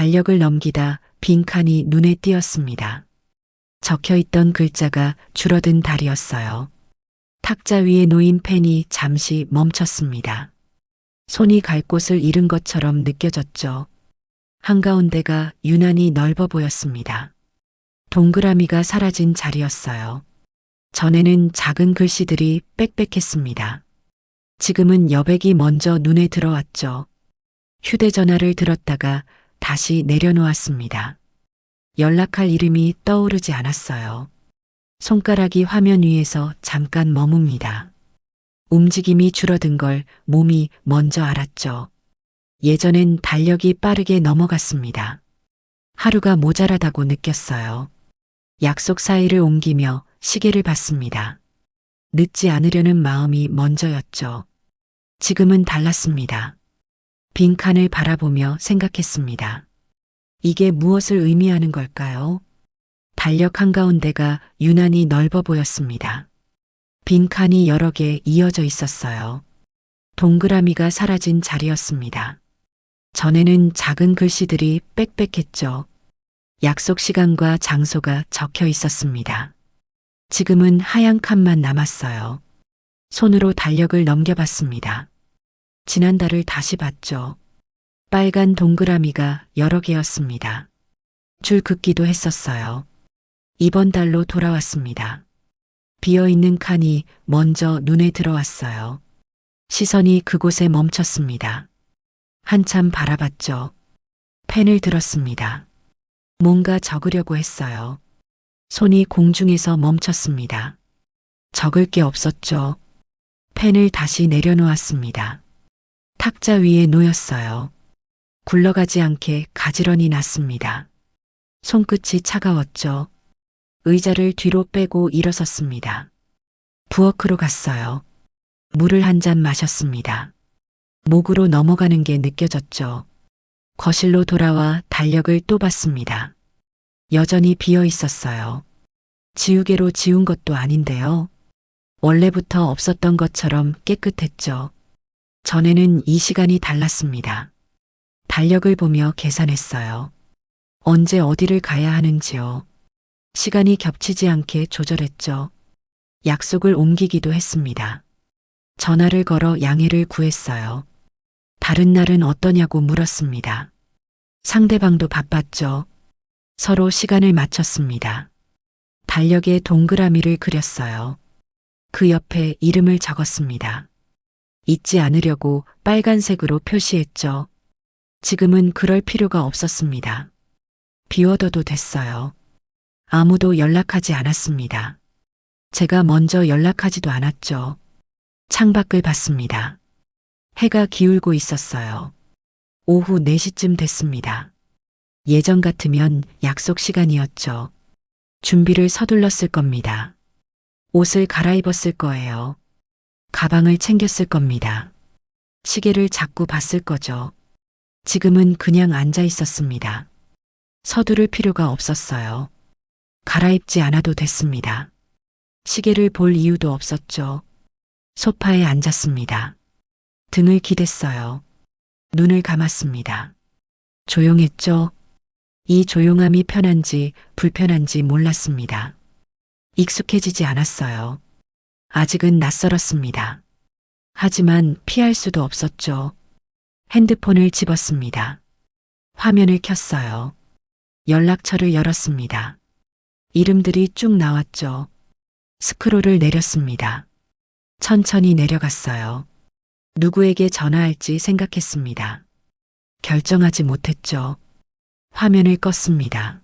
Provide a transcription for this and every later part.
달력을 넘기다 빈칸이 눈에 띄었습니다. 적혀있던 글자가 줄어든 달이었어요. 탁자 위에 놓인 펜이 잠시 멈췄습니다. 손이 갈 곳을 잃은 것처럼 느껴졌죠. 한가운데가 유난히 넓어 보였습니다. 동그라미가 사라진 자리였어요. 전에는 작은 글씨들이 빽빽했습니다. 지금은 여백이 먼저 눈에 들어왔죠. 휴대전화를 들었다가 다시 내려놓았습니다. 연락할 이름이 떠오르지 않았어요. 손가락이 화면 위에서 잠깐 머뭅니다. 움직임이 줄어든 걸 몸이 먼저 알았죠. 예전엔 달력이 빠르게 넘어갔습니다. 하루가 모자라다고 느꼈어요. 약속 사이를 옮기며 시계를 봤습니다. 늦지 않으려는 마음이 먼저였죠. 지금은 달랐습니다. 빈칸을 바라보며 생각했습니다. 이게 무엇을 의미하는 걸까요? 달력 한가운데가 유난히 넓어 보였습니다. 빈칸이 여러 개 이어져 있었어요. 동그라미가 사라진 자리였습니다. 전에는 작은 글씨들이 빽빽했죠. 약속 시간과 장소가 적혀 있었습니다. 지금은 하얀 칸만 남았어요. 손으로 달력을 넘겨봤습니다. 지난달을 다시 봤죠. 빨간 동그라미가 여러 개였습니다. 줄 긋기도 했었어요. 이번 달로 돌아왔습니다. 비어있는 칸이 먼저 눈에 들어왔어요. 시선이 그곳에 멈췄습니다. 한참 바라봤죠. 펜을 들었습니다. 뭔가 적으려고 했어요. 손이 공중에서 멈췄습니다. 적을 게 없었죠. 펜을 다시 내려놓았습니다. 탁자 위에 놓였어요. 굴러가지 않게 가지런히 놨습니다. 손끝이 차가웠죠. 의자를 뒤로 빼고 일어섰습니다. 부엌으로 갔어요. 물을 한 잔 마셨습니다. 목으로 넘어가는 게 느껴졌죠. 거실로 돌아와 달력을 또 봤습니다. 여전히 비어 있었어요. 지우개로 지운 것도 아닌데요. 원래부터 없었던 것처럼 깨끗했죠. 전에는 이 시간이 달랐습니다. 달력을 보며 계산했어요. 언제 어디를 가야 하는지요. 시간이 겹치지 않게 조절했죠. 약속을 옮기기도 했습니다. 전화를 걸어 양해를 구했어요. 다른 날은 어떠냐고 물었습니다. 상대방도 바빴죠. 서로 시간을 맞췄습니다. 달력에 동그라미를 그렸어요. 그 옆에 이름을 적었습니다. 잊지 않으려고 빨간색으로 표시했죠. 지금은 그럴 필요가 없었습니다. 비워둬도 됐어요. 아무도 연락하지 않았습니다. 제가 먼저 연락하지도 않았죠. 창밖을 봤습니다. 해가 기울고 있었어요. 오후 4시쯤 됐습니다. 예전 같으면 약속 시간이었죠. 준비를 서둘렀을 겁니다. 옷을 갈아입었을 거예요. 가방을 챙겼을 겁니다. 시계를 자꾸 봤을 거죠. 지금은 그냥 앉아 있었습니다. 서두를 필요가 없었어요. 갈아입지 않아도 됐습니다. 시계를 볼 이유도 없었죠. 소파에 앉았습니다. 등을 기댔어요. 눈을 감았습니다. 조용했죠. 이 조용함이 편한지 불편한지 몰랐습니다. 익숙해지지 않았어요. 아직은 낯설었습니다. 하지만 피할 수도 없었죠. 핸드폰을 집었습니다. 화면을 켰어요. 연락처를 열었습니다. 이름들이 쭉 나왔죠. 스크롤을 내렸습니다. 천천히 내려갔어요. 누구에게 전화할지 생각했습니다. 결정하지 못했죠. 화면을 껐습니다.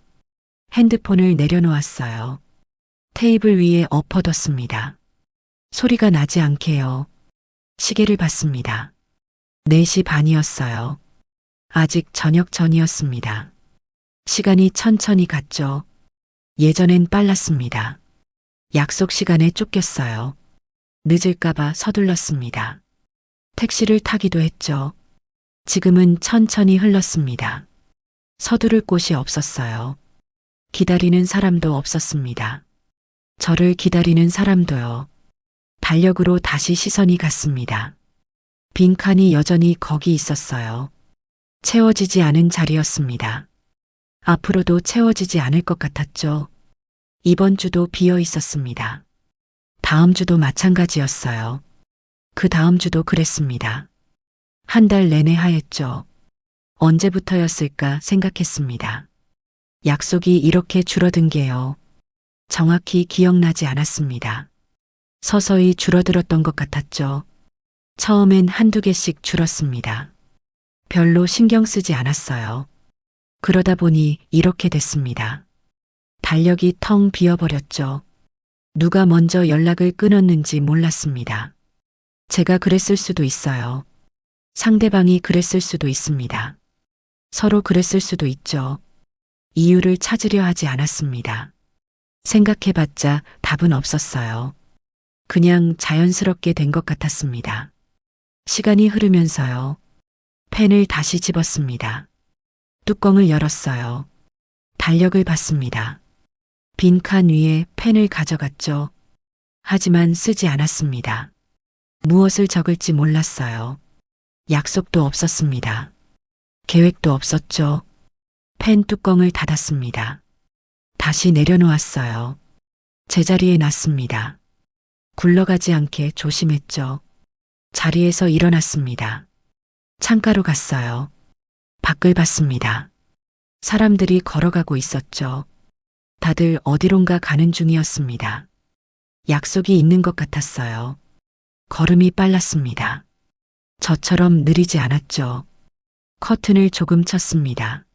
핸드폰을 내려놓았어요. 테이블 위에 엎어뒀습니다. 소리가 나지 않게요. 시계를 봤습니다. 4시 반이었어요. 아직 저녁 전이었습니다. 시간이 천천히 갔죠. 예전엔 빨랐습니다. 약속 시간에 쫓겼어요. 늦을까봐 서둘렀습니다. 택시를 타기도 했죠. 지금은 천천히 흘렀습니다. 서두를 곳이 없었어요. 기다리는 사람도 없었습니다. 저를 기다리는 사람도요. 달력으로 다시 시선이 갔습니다. 빈칸이 여전히 거기 있었어요. 채워지지 않은 자리였습니다. 앞으로도 채워지지 않을 것 같았죠. 이번 주도 비어 있었습니다. 다음 주도 마찬가지였어요. 그 다음 주도 그랬습니다. 한 달 내내 하였죠. 언제부터였을까 생각했습니다. 약속이 이렇게 줄어든 게요. 정확히 기억나지 않았습니다. 서서히 줄어들었던 것 같았죠. 처음엔 한두 개씩 줄었습니다. 별로 신경 쓰지 않았어요. 그러다 보니 이렇게 됐습니다. 달력이 텅 비어버렸죠. 누가 먼저 연락을 끊었는지 몰랐습니다. 제가 그랬을 수도 있어요. 상대방이 그랬을 수도 있습니다. 서로 그랬을 수도 있죠. 이유를 찾으려 하지 않았습니다. 생각해봤자 답은 없었어요. 그냥 자연스럽게 된 것 같았습니다. 시간이 흐르면서요. 펜을 다시 집었습니다. 뚜껑을 열었어요. 달력을 봤습니다. 빈칸 위에 펜을 가져갔죠. 하지만 쓰지 않았습니다. 무엇을 적을지 몰랐어요. 약속도 없었습니다. 계획도 없었죠. 펜 뚜껑을 닫았습니다. 다시 내려놓았어요. 제자리에 놨습니다. 굴러가지 않게 조심했죠. 자리에서 일어났습니다. 창가로 갔어요. 밖을 봤습니다. 사람들이 걸어가고 있었죠. 다들 어디론가 가는 중이었습니다. 약속이 있는 것 같았어요. 걸음이 빨랐습니다. 저처럼 느리지 않았죠. 커튼을 조금 쳤습니다.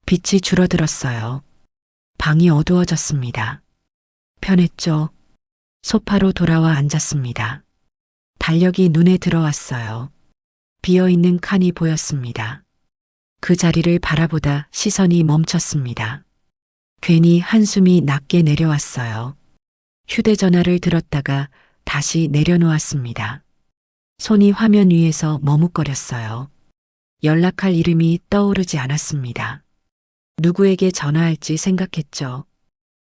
빛이 줄어들었어요. 방이 어두워졌습니다. 편했죠. 소파로 돌아와 앉았습니다. 달력이 눈에 들어왔어요. 비어있는 칸이 보였습니다. 그 자리를 바라보다 시선이 멈췄습니다. 괜히 한숨이 낮게 내려왔어요. 휴대전화를 들었다가 다시 내려놓았습니다. 손이 화면 위에서 머뭇거렸어요. 연락할 이름이 떠오르지 않았습니다. 누구에게 전화할지 생각했죠.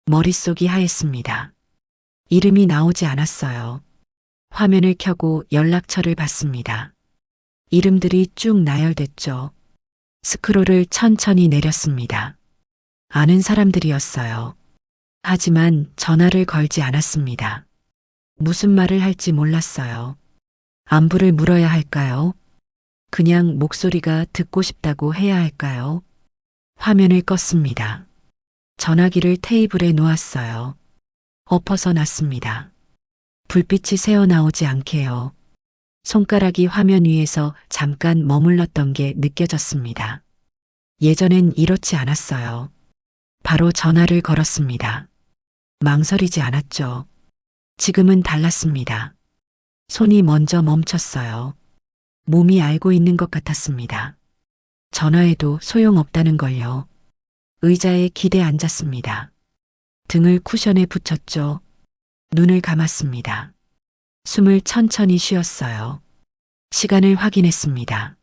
머릿속이 하였습니다. 이름이 나오지 않았어요. 화면을 켜고 연락처를 봤습니다. 이름들이 쭉 나열됐죠. 스크롤을 천천히 내렸습니다. 아는 사람들이었어요. 하지만 전화를 걸지 않았습니다. 무슨 말을 할지 몰랐어요. 안부를 물어야 할까요? 그냥 목소리가 듣고 싶다고 해야 할까요? 화면을 껐습니다. 전화기를 테이블에 놓았어요. 엎어서 놨습니다. 불빛이 새어나오지 않게요. 손가락이 화면 위에서 잠깐 머물렀던 게 느껴졌습니다. 예전엔 이렇지 않았어요. 바로 전화를 걸었습니다. 망설이지 않았죠. 지금은 달랐습니다. 손이 먼저 멈췄어요. 몸이 알고 있는 것 같았습니다. 전화해도 소용없다는 걸요. 의자에 기대 앉았습니다. 등을 쿠션에 붙였죠. 눈을 감았습니다. 숨을 천천히 쉬었어요. 시간을 확인했습니다.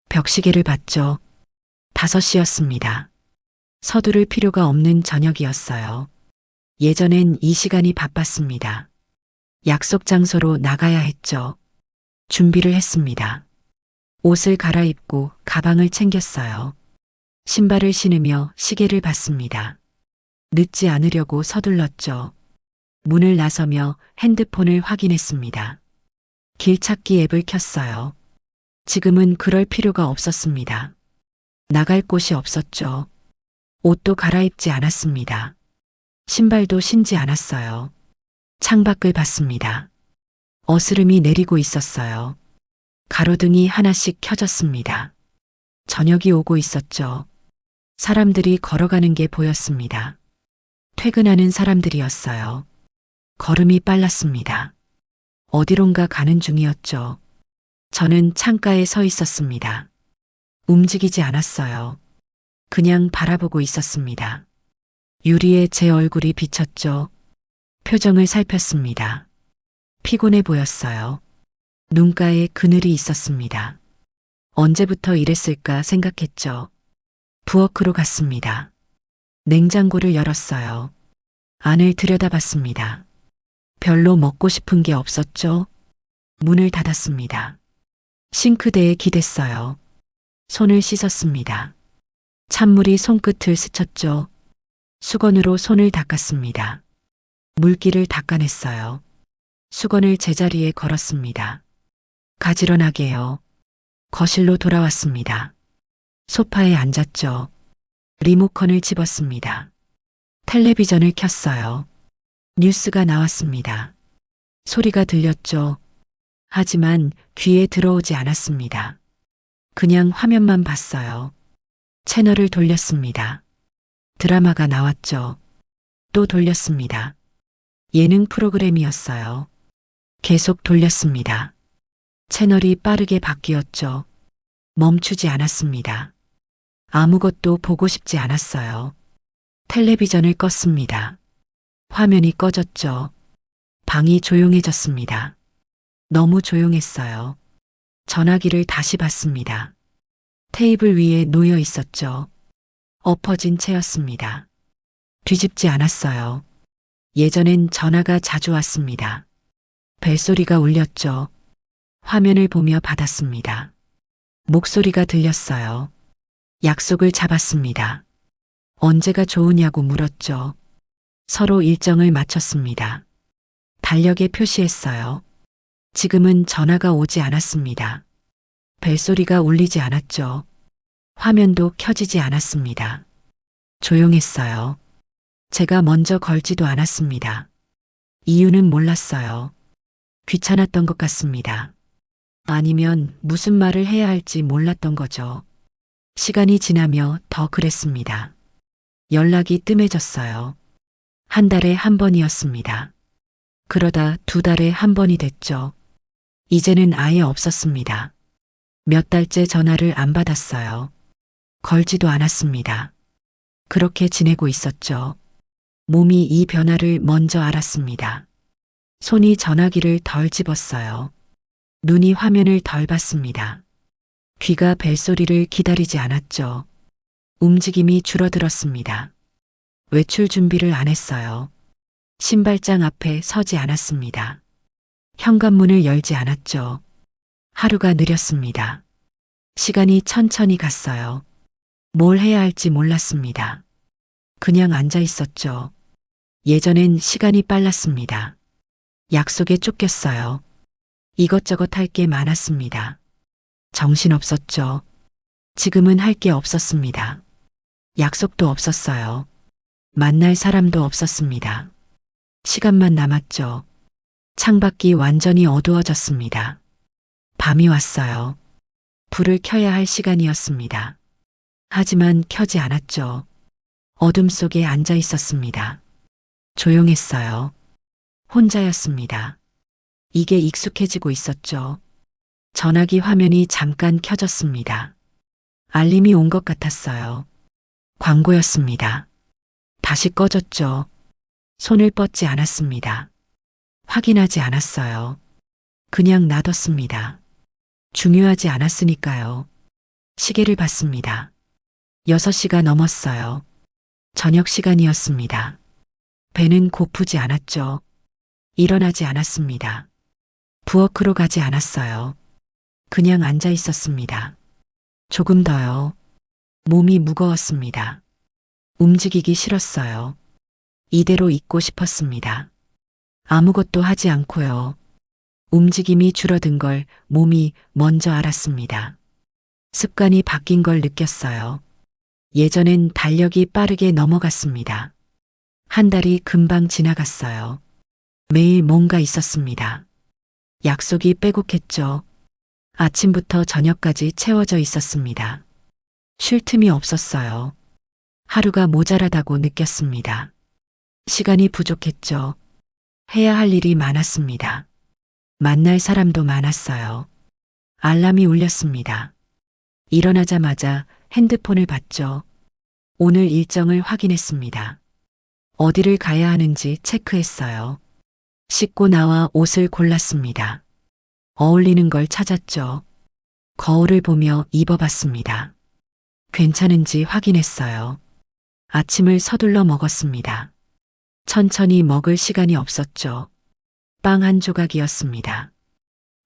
벽시계를 봤죠. 5시였습니다. 서두를 필요가 없는 저녁이었어요. 예전엔 이 시간이 바빴습니다. 약속 장소로 나가야 했죠. 준비를 했습니다. 옷을 갈아입고 가방을 챙겼어요. 신발을 신으며 시계를 봤습니다. 늦지 않으려고 서둘렀죠. 문을 나서며 핸드폰을 확인했습니다. 길찾기 앱을 켰어요. 지금은 그럴 필요가 없었습니다. 나갈 곳이 없었죠. 옷도 갈아입지 않았습니다. 신발도 신지 않았어요. 창밖을 봤습니다. 어스름이 내리고 있었어요. 가로등이 하나씩 켜졌습니다. 저녁이 오고 있었죠. 사람들이 걸어가는 게 보였습니다. 퇴근하는 사람들이었어요. 걸음이 빨랐습니다. 어디론가 가는 중이었죠. 저는 창가에 서 있었습니다. 움직이지 않았어요. 그냥 바라보고 있었습니다. 유리에 제 얼굴이 비쳤죠. 표정을 살폈습니다. 피곤해 보였어요. 눈가에 그늘이 있었습니다. 언제부터 이랬을까 생각했죠. 부엌으로 갔습니다. 냉장고를 열었어요. 안을 들여다봤습니다. 별로 먹고 싶은 게 없었죠. 문을 닫았습니다. 싱크대에 기댔어요. 손을 씻었습니다. 찬물이 손끝을 스쳤죠. 수건으로 손을 닦았습니다. 물기를 닦아냈어요. 수건을 제자리에 걸었습니다. 가지런하게요. 거실로 돌아왔습니다. 소파에 앉았죠. 리모컨을 집었습니다. 텔레비전을 켰어요. 뉴스가 나왔습니다. 소리가 들렸죠. 하지만 귀에 들어오지 않았습니다. 그냥 화면만 봤어요. 채널을 돌렸습니다. 드라마가 나왔죠. 또 돌렸습니다. 예능 프로그램이었어요. 계속 돌렸습니다. 채널이 빠르게 바뀌었죠. 멈추지 않았습니다. 아무것도 보고 싶지 않았어요. 텔레비전을 껐습니다. 화면이 꺼졌죠. 방이 조용해졌습니다. 너무 조용했어요. 전화기를 다시 봤습니다. 테이블 위에 놓여 있었죠. 엎어진 채였습니다. 뒤집지 않았어요. 예전엔 전화가 자주 왔습니다. 벨소리가 울렸죠. 화면을 보며 받았습니다. 목소리가 들렸어요. 약속을 잡았습니다. 언제가 좋으냐고 물었죠. 서로 일정을 맞췄습니다. 달력에 표시했어요. 지금은 전화가 오지 않았습니다. 벨소리가 울리지 않았죠. 화면도 켜지지 않았습니다. 조용했어요. 제가 먼저 걸지도 않았습니다. 이유는 몰랐어요. 귀찮았던 것 같습니다. 아니면 무슨 말을 해야 할지 몰랐던 거죠. 시간이 지나며 더 그랬습니다. 연락이 뜸해졌어요. 한 달에 한 번이었습니다. 그러다 두 달에 한 번이 됐죠. 이제는 아예 없었습니다. 몇 달째 전화를 안 받았어요. 걸지도 않았습니다. 그렇게 지내고 있었죠. 몸이 이 변화를 먼저 알았습니다. 손이 전화기를 덜 집었어요. 눈이 화면을 덜 봤습니다. 귀가 벨소리를 기다리지 않았죠. 움직임이 줄어들었습니다. 외출 준비를 안 했어요. 신발장 앞에 서지 않았습니다. 현관문을 열지 않았죠. 하루가 느렸습니다. 시간이 천천히 갔어요. 뭘 해야 할지 몰랐습니다. 그냥 앉아 있었죠. 예전엔 시간이 빨랐습니다. 약속에 쫓겼어요. 이것저것 할 게 많았습니다. 정신없었죠. 지금은 할 게 없었습니다. 약속도 없었어요. 만날 사람도 없었습니다. 시간만 남았죠. 창밖이 완전히 어두워졌습니다. 밤이 왔어요. 불을 켜야 할 시간이었습니다. 하지만 켜지 않았죠. 어둠 속에 앉아 있었습니다. 조용했어요. 혼자였습니다. 이게 익숙해지고 있었죠. 전화기 화면이 잠깐 켜졌습니다. 알림이 온 것 같았어요. 광고였습니다. 다시 꺼졌죠. 손을 뻗지 않았습니다. 확인하지 않았어요. 그냥 놔뒀습니다. 중요하지 않았으니까요. 시계를 봤습니다. 6시가 넘었어요. 저녁 시간이었습니다. 배는 고프지 않았죠. 일어나지 않았습니다. 부엌으로 가지 않았어요. 그냥 앉아 있었습니다. 조금 더요. 몸이 무거웠습니다. 움직이기 싫었어요. 이대로 있고 싶었습니다. 아무것도 하지 않고요. 움직임이 줄어든 걸 몸이 먼저 알았습니다. 습관이 바뀐 걸 느꼈어요. 예전엔 달력이 빠르게 넘어갔습니다. 한 달이 금방 지나갔어요. 매일 뭔가 있었습니다. 약속이 빼곡했죠. 아침부터 저녁까지 채워져 있었습니다. 쉴 틈이 없었어요. 하루가 모자라다고 느꼈습니다. 시간이 부족했죠. 해야 할 일이 많았습니다. 만날 사람도 많았어요. 알람이 울렸습니다. 일어나자마자 핸드폰을 봤죠. 오늘 일정을 확인했습니다. 어디를 가야 하는지 체크했어요. 씻고 나와 옷을 골랐습니다. 어울리는 걸 찾았죠. 거울을 보며 입어봤습니다. 괜찮은지 확인했어요. 아침을 서둘러 먹었습니다. 천천히 먹을 시간이 없었죠. 빵 한 조각이었습니다.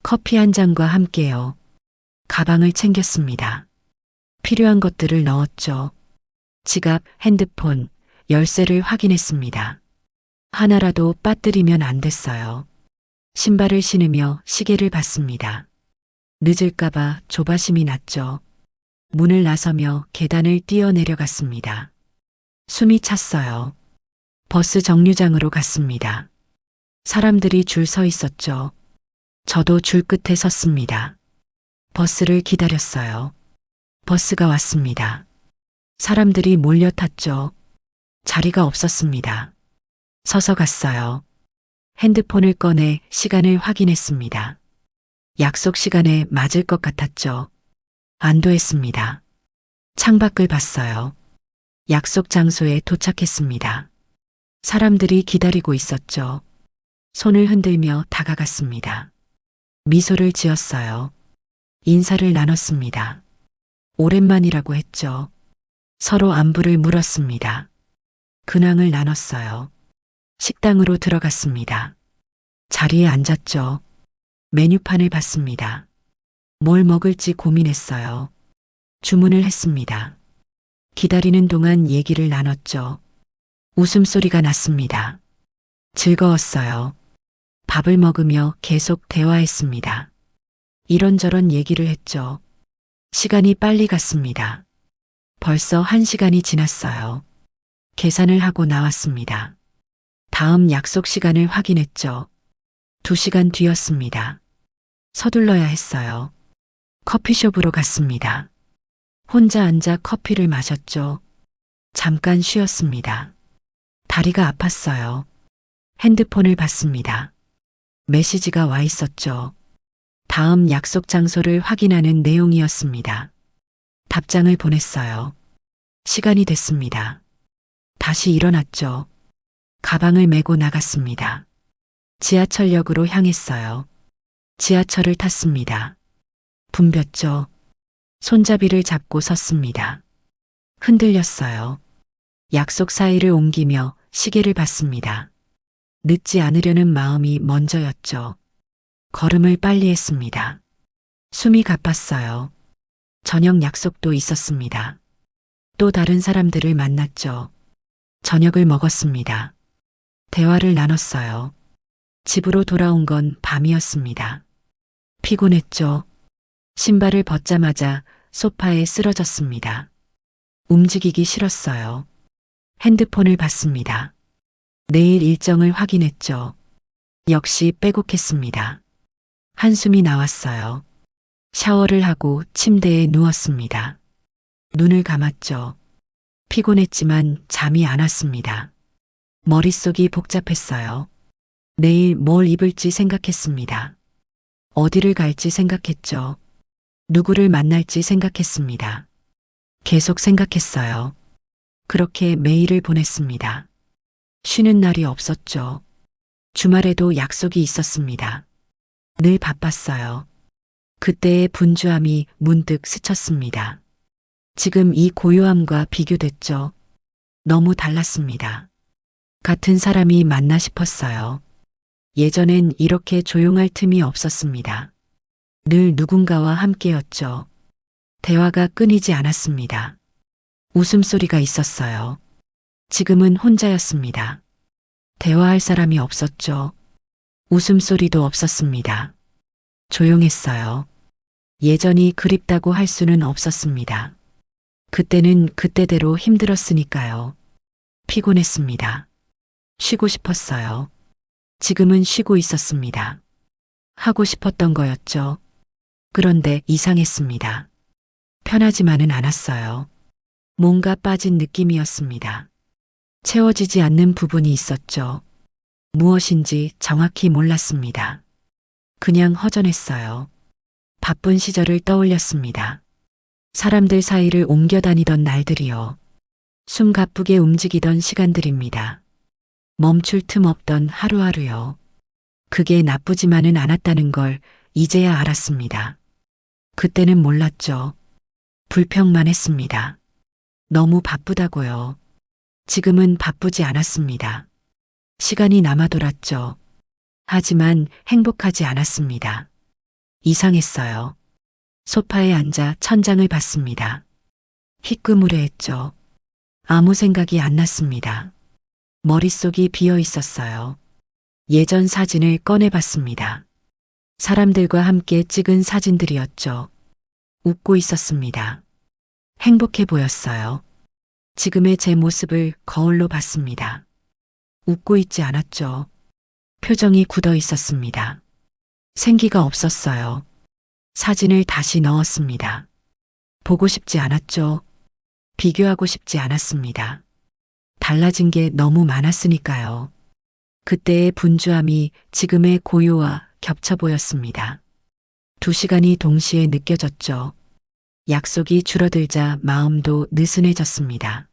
커피 한 잔과 함께요. 가방을 챙겼습니다. 필요한 것들을 넣었죠. 지갑, 핸드폰, 열쇠를 확인했습니다. 하나라도 빠뜨리면 안 됐어요. 신발을 신으며 시계를 봤습니다. 늦을까봐 조바심이 났죠. 문을 나서며 계단을 뛰어내려갔습니다. 숨이 찼어요. 버스 정류장으로 갔습니다. 사람들이 줄 서 있었죠. 저도 줄 끝에 섰습니다. 버스를 기다렸어요. 버스가 왔습니다. 사람들이 몰려탔죠. 자리가 없었습니다. 서서 갔어요. 핸드폰을 꺼내 시간을 확인했습니다. 약속 시간에 맞을 것 같았죠. 안도했습니다. 창밖을 봤어요. 약속 장소에 도착했습니다. 사람들이 기다리고 있었죠. 손을 흔들며 다가갔습니다. 미소를 지었어요. 인사를 나눴습니다. 오랜만이라고 했죠. 서로 안부를 물었습니다. 근황을 나눴어요. 식당으로 들어갔습니다. 자리에 앉았죠. 메뉴판을 봤습니다. 뭘 먹을지 고민했어요. 주문을 했습니다. 기다리는 동안 얘기를 나눴죠. 웃음소리가 났습니다. 즐거웠어요. 밥을 먹으며 계속 대화했습니다. 이런저런 얘기를 했죠. 시간이 빨리 갔습니다. 벌써 1시간이 지났어요. 계산을 하고 나왔습니다. 다음 약속 시간을 확인했죠. 2시간 뒤였습니다. 서둘러야 했어요. 커피숍으로 갔습니다. 혼자 앉아 커피를 마셨죠. 잠깐 쉬었습니다. 다리가 아팠어요. 핸드폰을 봤습니다. 메시지가 와 있었죠. 다음 약속 장소를 확인하는 내용이었습니다. 답장을 보냈어요. 시간이 됐습니다. 다시 일어났죠. 가방을 메고 나갔습니다. 지하철역으로 향했어요. 지하철을 탔습니다. 붐볐죠. 손잡이를 잡고 섰습니다. 흔들렸어요. 약속 사이를 옮기며 시계를 봤습니다. 늦지 않으려는 마음이 먼저였죠. 걸음을 빨리 했습니다. 숨이 가빴어요. 저녁 약속도 있었습니다. 또 다른 사람들을 만났죠. 저녁을 먹었습니다. 대화를 나눴어요. 집으로 돌아온 건 밤이었습니다. 피곤했죠. 신발을 벗자마자 소파에 쓰러졌습니다. 움직이기 싫었어요. 핸드폰을 봤습니다. 내일 일정을 확인했죠. 역시 빼곡했습니다. 한숨이 나왔어요. 샤워를 하고 침대에 누웠습니다. 눈을 감았죠. 피곤했지만 잠이 안 왔습니다. 머릿속이 복잡했어요. 내일 뭘 입을지 생각했습니다. 어디를 갈지 생각했죠. 누구를 만날지 생각했습니다. 계속 생각했어요. 그렇게 매일을 보냈습니다. 쉬는 날이 없었죠. 주말에도 약속이 있었습니다. 늘 바빴어요. 그때의 분주함이 문득 스쳤습니다. 지금 이 고요함과 비교됐죠. 너무 달랐습니다. 같은 사람이 맞나 싶었어요. 예전엔 이렇게 조용할 틈이 없었습니다. 늘 누군가와 함께였죠. 대화가 끊이지 않았습니다. 웃음소리가 있었어요. 지금은 혼자였습니다. 대화할 사람이 없었죠. 웃음소리도 없었습니다. 조용했어요. 예전이 그립다고 할 수는 없었습니다. 그때는 그때대로 힘들었으니까요. 피곤했습니다. 쉬고 싶었어요. 지금은 쉬고 있었습니다. 하고 싶었던 거였죠. 그런데 이상했습니다. 편하지만은 않았어요. 뭔가 빠진 느낌이었습니다. 채워지지 않는 부분이 있었죠. 무엇인지 정확히 몰랐습니다. 그냥 허전했어요. 바쁜 시절을 떠올렸습니다. 사람들 사이를 옮겨 다니던 날들이요. 숨 가쁘게 움직이던 시간들입니다. 멈출 틈 없던 하루하루요. 그게 나쁘지만은 않았다는 걸 이제야 알았습니다. 그때는 몰랐죠. 불평만 했습니다. 너무 바쁘다고요. 지금은 바쁘지 않았습니다. 시간이 남아 돌았죠. 하지만 행복하지 않았습니다. 이상했어요. 소파에 앉아 천장을 봤습니다. 희끄무레했죠. 아무 생각이 안 났습니다. 머릿속이 비어 있었어요. 예전 사진을 꺼내봤습니다. 사람들과 함께 찍은 사진들이었죠. 웃고 있었습니다. 행복해 보였어요. 지금의 제 모습을 거울로 봤습니다. 웃고 있지 않았죠. 표정이 굳어 있었습니다. 생기가 없었어요. 사진을 다시 넣었습니다. 보고 싶지 않았죠. 비교하고 싶지 않았습니다. 달라진 게 너무 많았으니까요. 그때의 분주함이 지금의 고요와 겹쳐 보였습니다. 2시간이 동시에 느껴졌죠. 약속이 줄어들자 마음도 느슨해졌습니다.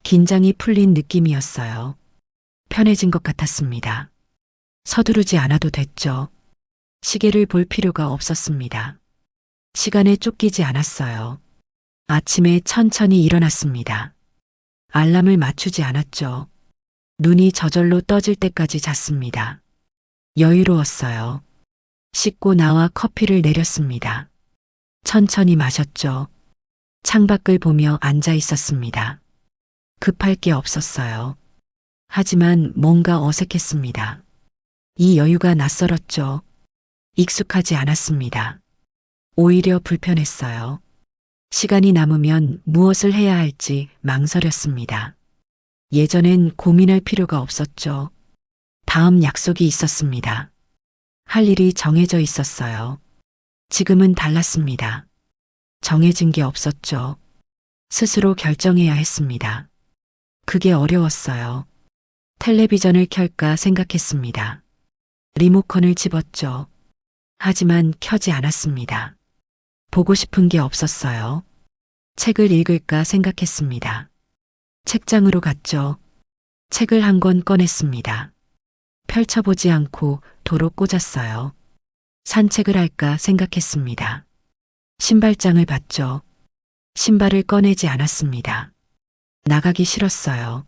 긴장이 풀린 느낌이었어요. 편해진 것 같았습니다. 서두르지 않아도 됐죠. 시계를 볼 필요가 없었습니다. 시간에 쫓기지 않았어요. 아침에 천천히 일어났습니다. 알람을 맞추지 않았죠. 눈이 저절로 떠질 때까지 잤습니다. 여유로웠어요. 씻고 나와 커피를 내렸습니다. 천천히 마셨죠. 창밖을 보며 앉아 있었습니다. 급할 게 없었어요. 하지만 뭔가 어색했습니다. 이 여유가 낯설었죠. 익숙하지 않았습니다. 오히려 불편했어요. 시간이 남으면 무엇을 해야 할지 망설였습니다. 예전엔 고민할 필요가 없었죠. 다음 약속이 있었습니다. 할 일이 정해져 있었어요. 지금은 달랐습니다. 정해진 게 없었죠. 스스로 결정해야 했습니다. 그게 어려웠어요. 텔레비전을 켤까 생각했습니다. 리모컨을 집었죠. 하지만 켜지 않았습니다. 보고 싶은 게 없었어요. 책을 읽을까 생각했습니다. 책장으로 갔죠. 책을 한 권 꺼냈습니다. 펼쳐보지 않고 도로 꽂았어요. 산책을 할까 생각했습니다. 신발장을 봤죠. 신발을 꺼내지 않았습니다. 나가기 싫었어요.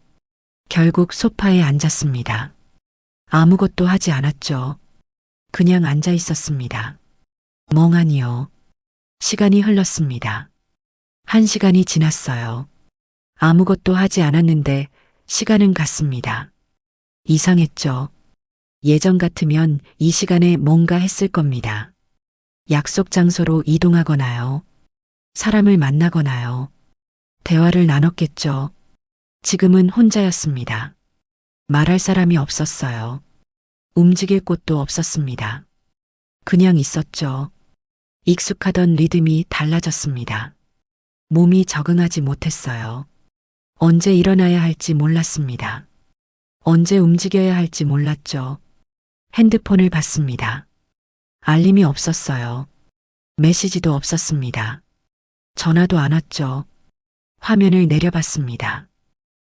결국 소파에 앉았습니다. 아무것도 하지 않았죠. 그냥 앉아 있었습니다. 멍하니요. 시간이 흘렀습니다. 1시간이 지났어요. 아무것도 하지 않았는데 시간은 갔습니다. 이상했죠. 예전 같으면 이 시간에 뭔가 했을 겁니다. 약속 장소로 이동하거나요. 사람을 만나거나요. 대화를 나눴겠죠. 지금은 혼자였습니다. 말할 사람이 없었어요. 움직일 곳도 없었습니다. 그냥 있었죠. 익숙하던 리듬이 달라졌습니다. 몸이 적응하지 못했어요. 언제 일어나야 할지 몰랐습니다. 언제 움직여야 할지 몰랐죠. 핸드폰을 봤습니다. 알림이 없었어요. 메시지도 없었습니다. 전화도 안 왔죠. 화면을 내려봤습니다.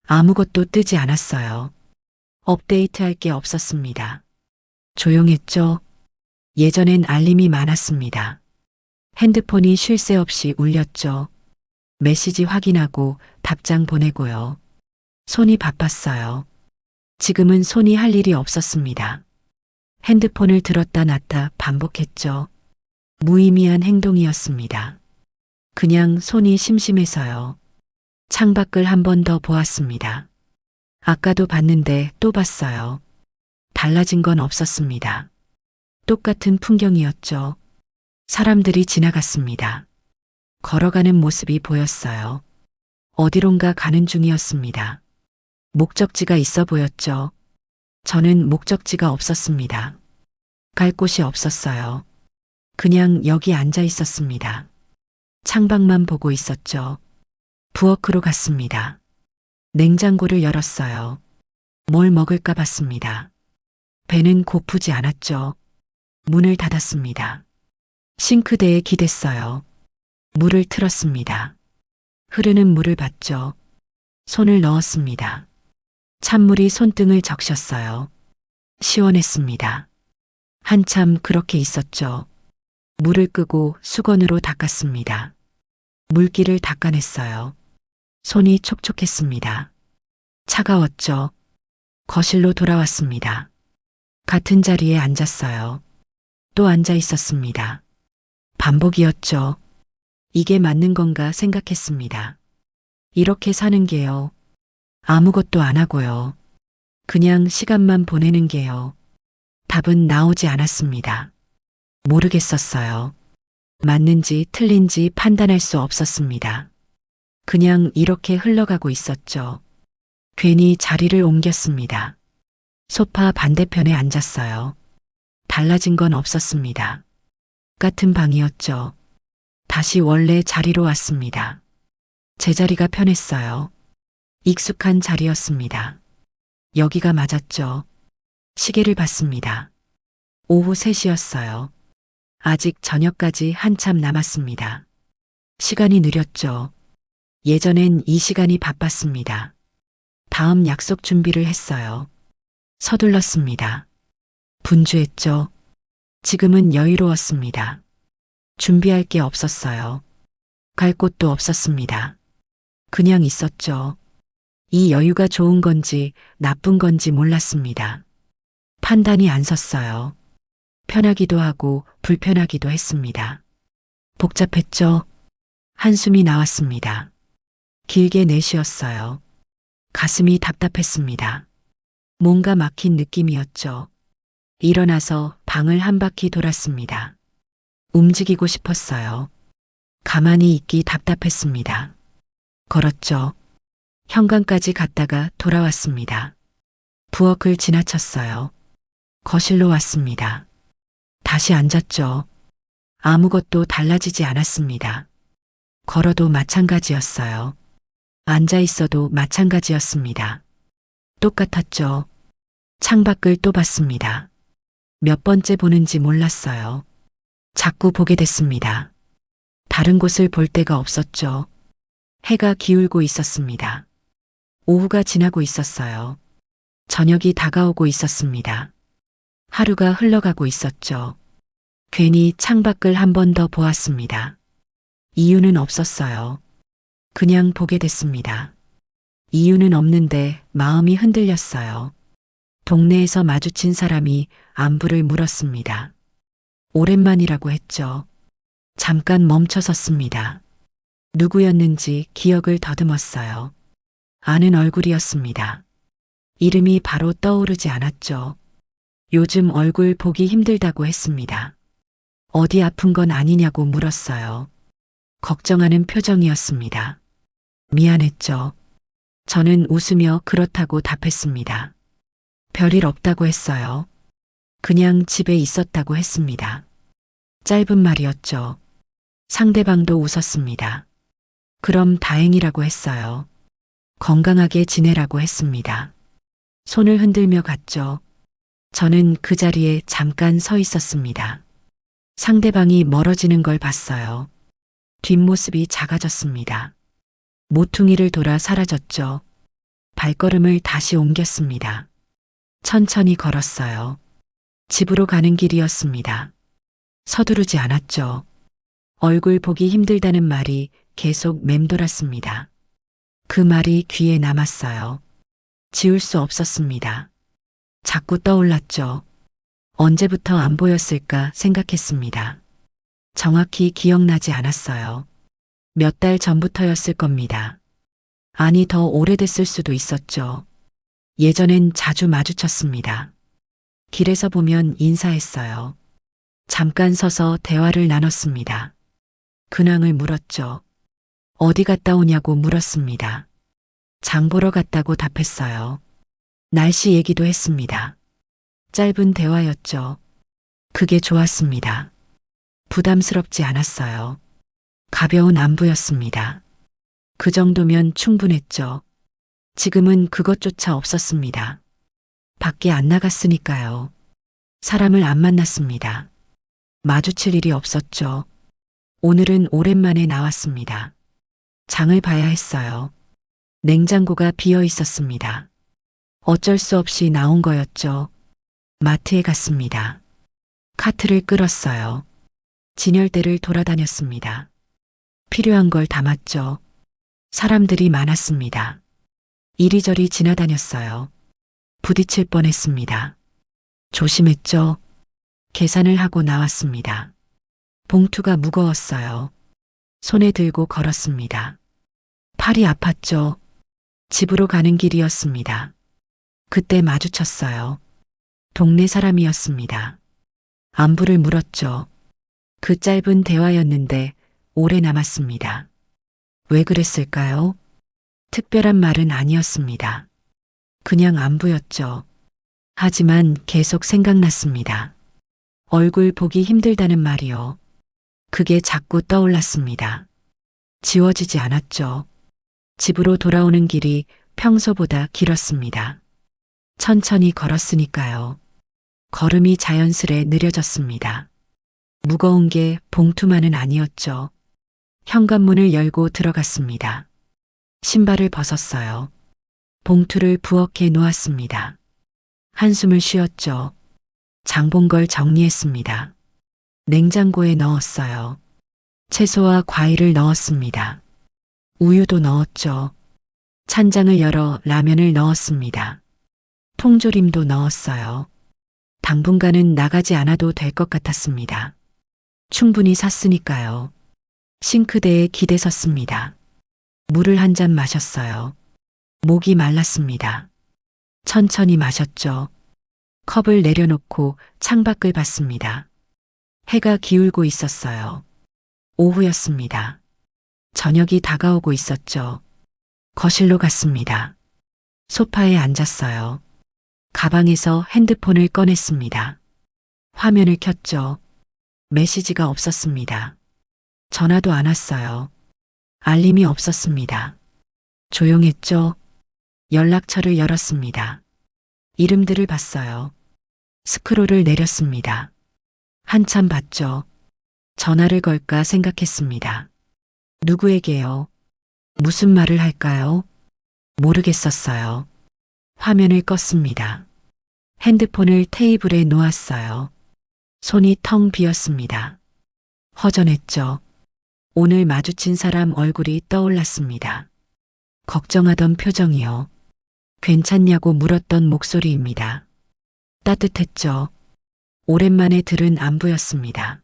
아무것도 뜨지 않았어요. 업데이트할 게 없었습니다. 조용했죠. 예전엔 알림이 많았습니다. 핸드폰이 쉴 새 없이 울렸죠. 메시지 확인하고 답장 보내고요. 손이 바빴어요. 지금은 손이 할 일이 없었습니다. 핸드폰을 들었다 놨다 반복했죠. 무의미한 행동이었습니다. 그냥 손이 심심해서요. 창밖을 한 번 더 보았습니다. 아까도 봤는데 또 봤어요. 달라진 건 없었습니다. 똑같은 풍경이었죠. 사람들이 지나갔습니다. 걸어가는 모습이 보였어요. 어디론가 가는 중이었습니다. 목적지가 있어 보였죠. 저는 목적지가 없었습니다. 갈 곳이 없었어요. 그냥 여기 앉아 있었습니다. 창밖만 보고 있었죠. 부엌으로 갔습니다. 냉장고를 열었어요. 뭘 먹을까 봤습니다. 배는 고프지 않았죠. 문을 닫았습니다. 싱크대에 기댔어요. 물을 틀었습니다. 흐르는 물을 봤죠. 손을 넣었습니다. 찬물이 손등을 적셨어요. 시원했습니다. 한참 그렇게 있었죠. 물을 끄고 수건으로 닦았습니다. 물기를 닦아냈어요. 손이 촉촉했습니다. 차가웠죠. 거실로 돌아왔습니다. 같은 자리에 앉았어요. 또 앉아 있었습니다. 반복이었죠. 이게 맞는 건가 생각했습니다. 이렇게 사는 게요. 아무것도 안 하고요. 그냥 시간만 보내는 게요. 답은 나오지 않았습니다. 모르겠었어요. 맞는지 틀린지 판단할 수 없었습니다. 그냥 이렇게 흘러가고 있었죠. 괜히 자리를 옮겼습니다. 소파 반대편에 앉았어요. 달라진 건 없었습니다. 같은 방이었죠. 다시 원래 자리로 왔습니다. 제자리가 편했어요. 익숙한 자리였습니다. 여기가 맞았죠. 시계를 봤습니다. 오후 3시였어요. 아직 저녁까지 한참 남았습니다. 시간이 느렸죠. 예전엔 이 시간이 바빴습니다. 다음 약속 준비를 했어요. 서둘렀습니다. 분주했죠. 지금은 여유로웠습니다. 준비할 게 없었어요. 갈 곳도 없었습니다. 그냥 있었죠. 이 여유가 좋은 건지 나쁜 건지 몰랐습니다. 판단이 안 섰어요. 편하기도 하고 불편하기도 했습니다. 복잡했죠. 한숨이 나왔습니다. 길게 내쉬었어요. 가슴이 답답했습니다. 뭔가 막힌 느낌이었죠. 일어나서 방을 한 바퀴 돌았습니다. 움직이고 싶었어요. 가만히 있기 답답했습니다. 걸었죠. 현관까지 갔다가 돌아왔습니다. 부엌을 지나쳤어요. 거실로 왔습니다. 다시 앉았죠. 아무것도 달라지지 않았습니다. 걸어도 마찬가지였어요. 앉아 있어도 마찬가지였습니다. 똑같았죠. 창밖을 또 봤습니다. 몇 번째 보는지 몰랐어요. 자꾸 보게 됐습니다. 다른 곳을 볼 데가 없었죠. 해가 기울고 있었습니다. 오후가 지나고 있었어요. 저녁이 다가오고 있었습니다. 하루가 흘러가고 있었죠. 괜히 창밖을 한 번 더 보았습니다. 이유는 없었어요. 그냥 보게 됐습니다. 이유는 없는데 마음이 흔들렸어요. 동네에서 마주친 사람이 안부를 물었습니다. 오랜만이라고 했죠. 잠깐 멈춰 섰습니다. 누구였는지 기억을 더듬었어요. 아는 얼굴이었습니다. 이름이 바로 떠오르지 않았죠. 요즘 얼굴 보기 힘들다고 했습니다. 어디 아픈 건 아니냐고 물었어요. 걱정하는 표정이었습니다. 미안했죠. 저는 웃으며 그렇다고 답했습니다. 별일 없다고 했어요. 그냥 집에 있었다고 했습니다. 짧은 말이었죠. 상대방도 웃었습니다. 그럼 다행이라고 했어요. 건강하게 지내라고 했습니다. 손을 흔들며 갔죠. 저는 그 자리에 잠깐 서 있었습니다. 상대방이 멀어지는 걸 봤어요. 뒷모습이 작아졌습니다. 모퉁이를 돌아 사라졌죠. 발걸음을 다시 옮겼습니다. 천천히 걸었어요. 집으로 가는 길이었습니다. 서두르지 않았죠. 얼굴 보기 힘들다는 말이 계속 맴돌았습니다. 그 말이 귀에 남았어요. 지울 수 없었습니다. 자꾸 떠올랐죠. 언제부터 안 보였을까 생각했습니다. 정확히 기억나지 않았어요. 몇 달 전부터였을 겁니다. 아니, 더 오래됐을 수도 있었죠. 예전엔 자주 마주쳤습니다. 길에서 보면 인사했어요. 잠깐 서서 대화를 나눴습니다. 근황을 물었죠. 어디 갔다 오냐고 물었습니다. 장 보러 갔다고 답했어요. 날씨 얘기도 했습니다. 짧은 대화였죠. 그게 좋았습니다. 부담스럽지 않았어요. 가벼운 안부였습니다. 그 정도면 충분했죠. 지금은 그것조차 없었습니다. 밖에 안 나갔으니까요. 사람을 안 만났습니다. 마주칠 일이 없었죠. 오늘은 오랜만에 나왔습니다. 장을 봐야 했어요. 냉장고가 비어 있었습니다. 어쩔 수 없이 나온 거였죠. 마트에 갔습니다. 카트를 끌었어요. 진열대를 돌아다녔습니다. 필요한 걸 담았죠. 사람들이 많았습니다. 이리저리 지나다녔어요. 부딪힐 뻔했습니다. 조심했죠. 계산을 하고 나왔습니다. 봉투가 무거웠어요. 손에 들고 걸었습니다. 팔이 아팠죠. 집으로 가는 길이었습니다. 그때 마주쳤어요. 동네 사람이었습니다. 안부를 물었죠. 그 짧은 대화였는데 오래 남았습니다. 왜 그랬을까요? 특별한 말은 아니었습니다. 그냥 안부였죠. 하지만 계속 생각났습니다. 얼굴 보기 힘들다는 말이요. 그게 자꾸 떠올랐습니다. 지워지지 않았죠. 집으로 돌아오는 길이 평소보다 길었습니다. 천천히 걸었으니까요. 걸음이 자연스레 느려졌습니다. 무거운 게 봉투만은 아니었죠. 현관문을 열고 들어갔습니다. 신발을 벗었어요. 봉투를 부엌에 놓았습니다. 한숨을 쉬었죠. 장본 걸 정리했습니다. 냉장고에 넣었어요. 채소와 과일을 넣었습니다. 우유도 넣었죠. 찬장을 열어 라면을 넣었습니다. 통조림도 넣었어요. 당분간은 나가지 않아도 될 것 같았습니다. 충분히 샀으니까요. 싱크대에 기대 섰습니다. 물을 한 잔 마셨어요. 목이 말랐습니다. 천천히 마셨죠. 컵을 내려놓고 창밖을 봤습니다. 해가 기울고 있었어요. 오후였습니다. 저녁이 다가오고 있었죠. 거실로 갔습니다. 소파에 앉았어요. 가방에서 핸드폰을 꺼냈습니다. 화면을 켰죠. 메시지가 없었습니다. 전화도 안 왔어요. 알림이 없었습니다. 조용했죠. 연락처를 열었습니다. 이름들을 봤어요. 스크롤을 내렸습니다. 한참 봤죠. 전화를 걸까 생각했습니다. 누구에게요? 무슨 말을 할까요? 모르겠었어요. 화면을 껐습니다. 핸드폰을 테이블에 놓았어요. 손이 텅 비었습니다. 허전했죠. 오늘 마주친 사람 얼굴이 떠올랐습니다. 걱정하던 표정이요. 괜찮냐고 물었던 목소리입니다. 따뜻했죠. 오랜만에 들은 안부였습니다.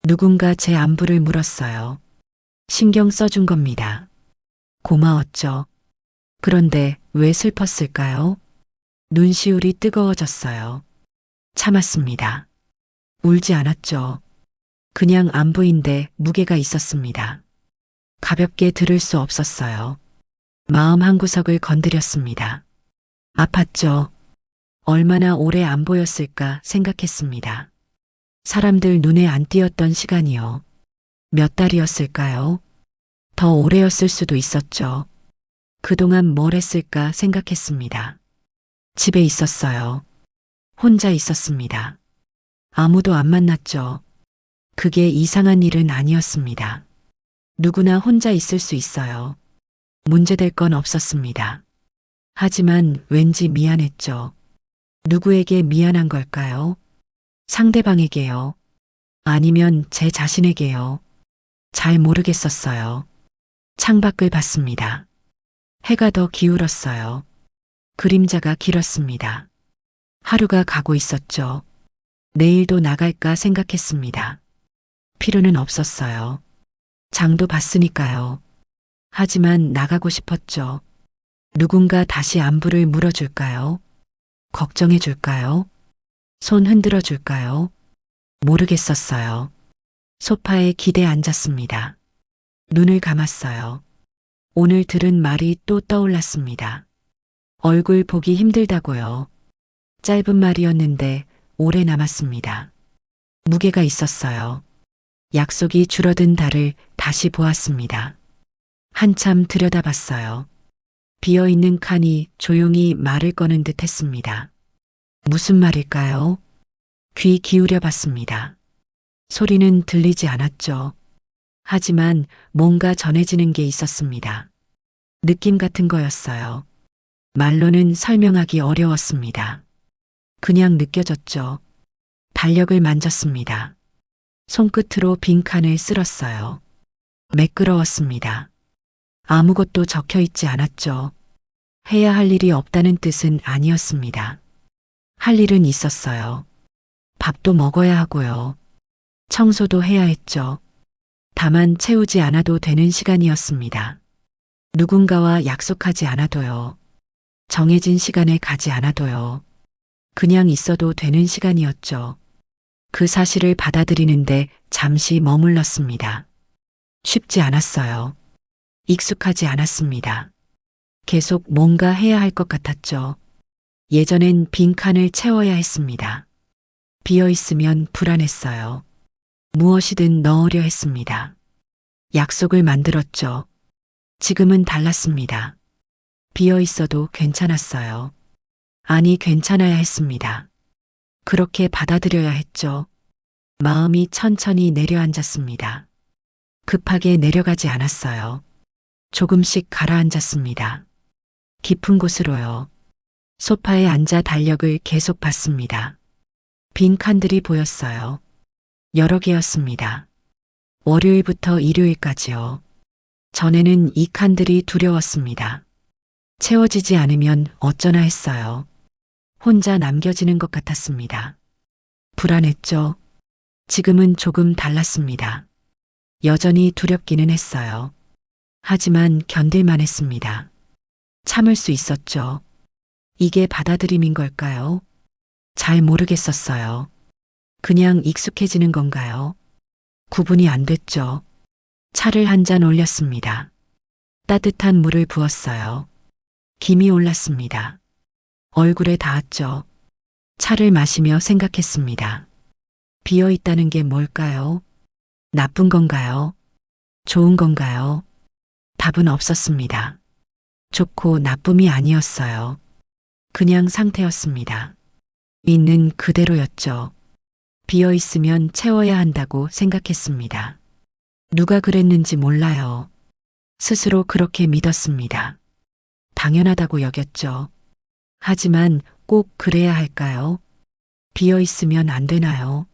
누군가 제 안부를 물었어요. 신경 써준 겁니다. 고마웠죠. 그런데 왜 슬펐을까요? 눈시울이 뜨거워졌어요. 참았습니다. 울지 않았죠. 그냥 안부인데 무게가 있었습니다. 가볍게 들을 수 없었어요. 마음 한구석을 건드렸습니다. 아팠죠. 얼마나 오래 안 보였을까 생각했습니다. 사람들 눈에 안 띄었던 시간이요. 몇 달이었을까요? 더 오래였을 수도 있었죠. 그동안 뭘 했을까 생각했습니다. 집에 있었어요. 혼자 있었습니다. 아무도 안 만났죠. 그게 이상한 일은 아니었습니다. 누구나 혼자 있을 수 있어요. 문제될 건 없었습니다. 하지만 왠지 미안했죠. 누구에게 미안한 걸까요? 상대방에게요. 아니면 제 자신에게요. 잘 모르겠었어요. 창밖을 봤습니다. 해가 더 기울었어요. 그림자가 길었습니다. 하루가 가고 있었죠. 내일도 나갈까 생각했습니다. 필요는 없었어요. 장도 봤으니까요. 하지만 나가고 싶었죠. 누군가 다시 안부를 물어줄까요? 걱정해 줄까요? 손 흔들어 줄까요? 모르겠었어요. 소파에 기대 앉았습니다. 눈을 감았어요. 오늘 들은 말이 또 떠올랐습니다. 얼굴 보기 힘들다고요. 짧은 말이었는데 오래 남았습니다. 무게가 있었어요. 약속이 줄어든 달을 다시 보았습니다. 한참 들여다봤어요. 비어있는 칸이 조용히 말을 꺼는 듯 했습니다. 무슨 말일까요? 귀 기울여 봤습니다. 소리는 들리지 않았죠. 하지만 뭔가 전해지는 게 있었습니다. 느낌 같은 거였어요. 말로는 설명하기 어려웠습니다. 그냥 느껴졌죠. 달력을 만졌습니다. 손끝으로 빈칸을 쓸었어요. 매끄러웠습니다. 아무것도 적혀 있지 않았죠. 해야 할 일이 없다는 뜻은 아니었습니다. 할 일은 있었어요. 밥도 먹어야 하고요. 청소도 해야 했죠. 다만 채우지 않아도 되는 시간이었습니다. 누군가와 약속하지 않아도요. 정해진 시간에 가지 않아도요. 그냥 있어도 되는 시간이었죠. 그 사실을 받아들이는데 잠시 머물렀습니다. 쉽지 않았어요. 익숙하지 않았습니다. 계속 뭔가 해야 할 것 같았죠. 예전엔 빈칸을 채워야 했습니다. 비어 있으면 불안했어요. 무엇이든 넣으려 했습니다. 약속을 만들었죠. 지금은 달랐습니다. 비어 있어도 괜찮았어요. 아니, 괜찮아야 했습니다. 그렇게 받아들여야 했죠. 마음이 천천히 내려앉았습니다. 급하게 내려가지 않았어요. 조금씩 가라앉았습니다. 깊은 곳으로요. 소파에 앉아 달력을 계속 봤습니다. 빈 칸들이 보였어요. 여러 개였습니다. 월요일부터 일요일까지요. 전에는 이 칸들이 두려웠습니다. 채워지지 않으면 어쩌나 했어요. 혼자 남겨지는 것 같았습니다. 불안했죠. 지금은 조금 달랐습니다. 여전히 두렵기는 했어요. 하지만 견딜만 했습니다. 참을 수 있었죠. 이게 받아들임인 걸까요? 잘 모르겠었어요. 그냥 익숙해지는 건가요? 구분이 안 됐죠. 차를 한 잔 올렸습니다. 따뜻한 물을 부었어요. 김이 올랐습니다. 얼굴에 닿았죠. 차를 마시며 생각했습니다. 비어 있다는 게 뭘까요? 나쁜 건가요? 좋은 건가요? 답은 없었습니다. 좋고 나쁨이 아니었어요. 그냥 상태였습니다. 있는 그대로였죠. 비어 있으면 채워야 한다고 생각했습니다. 누가 그랬는지 몰라요. 스스로 그렇게 믿었습니다. 당연하다고 여겼죠. 하지만 꼭 그래야 할까요? 비어 있으면 안 되나요?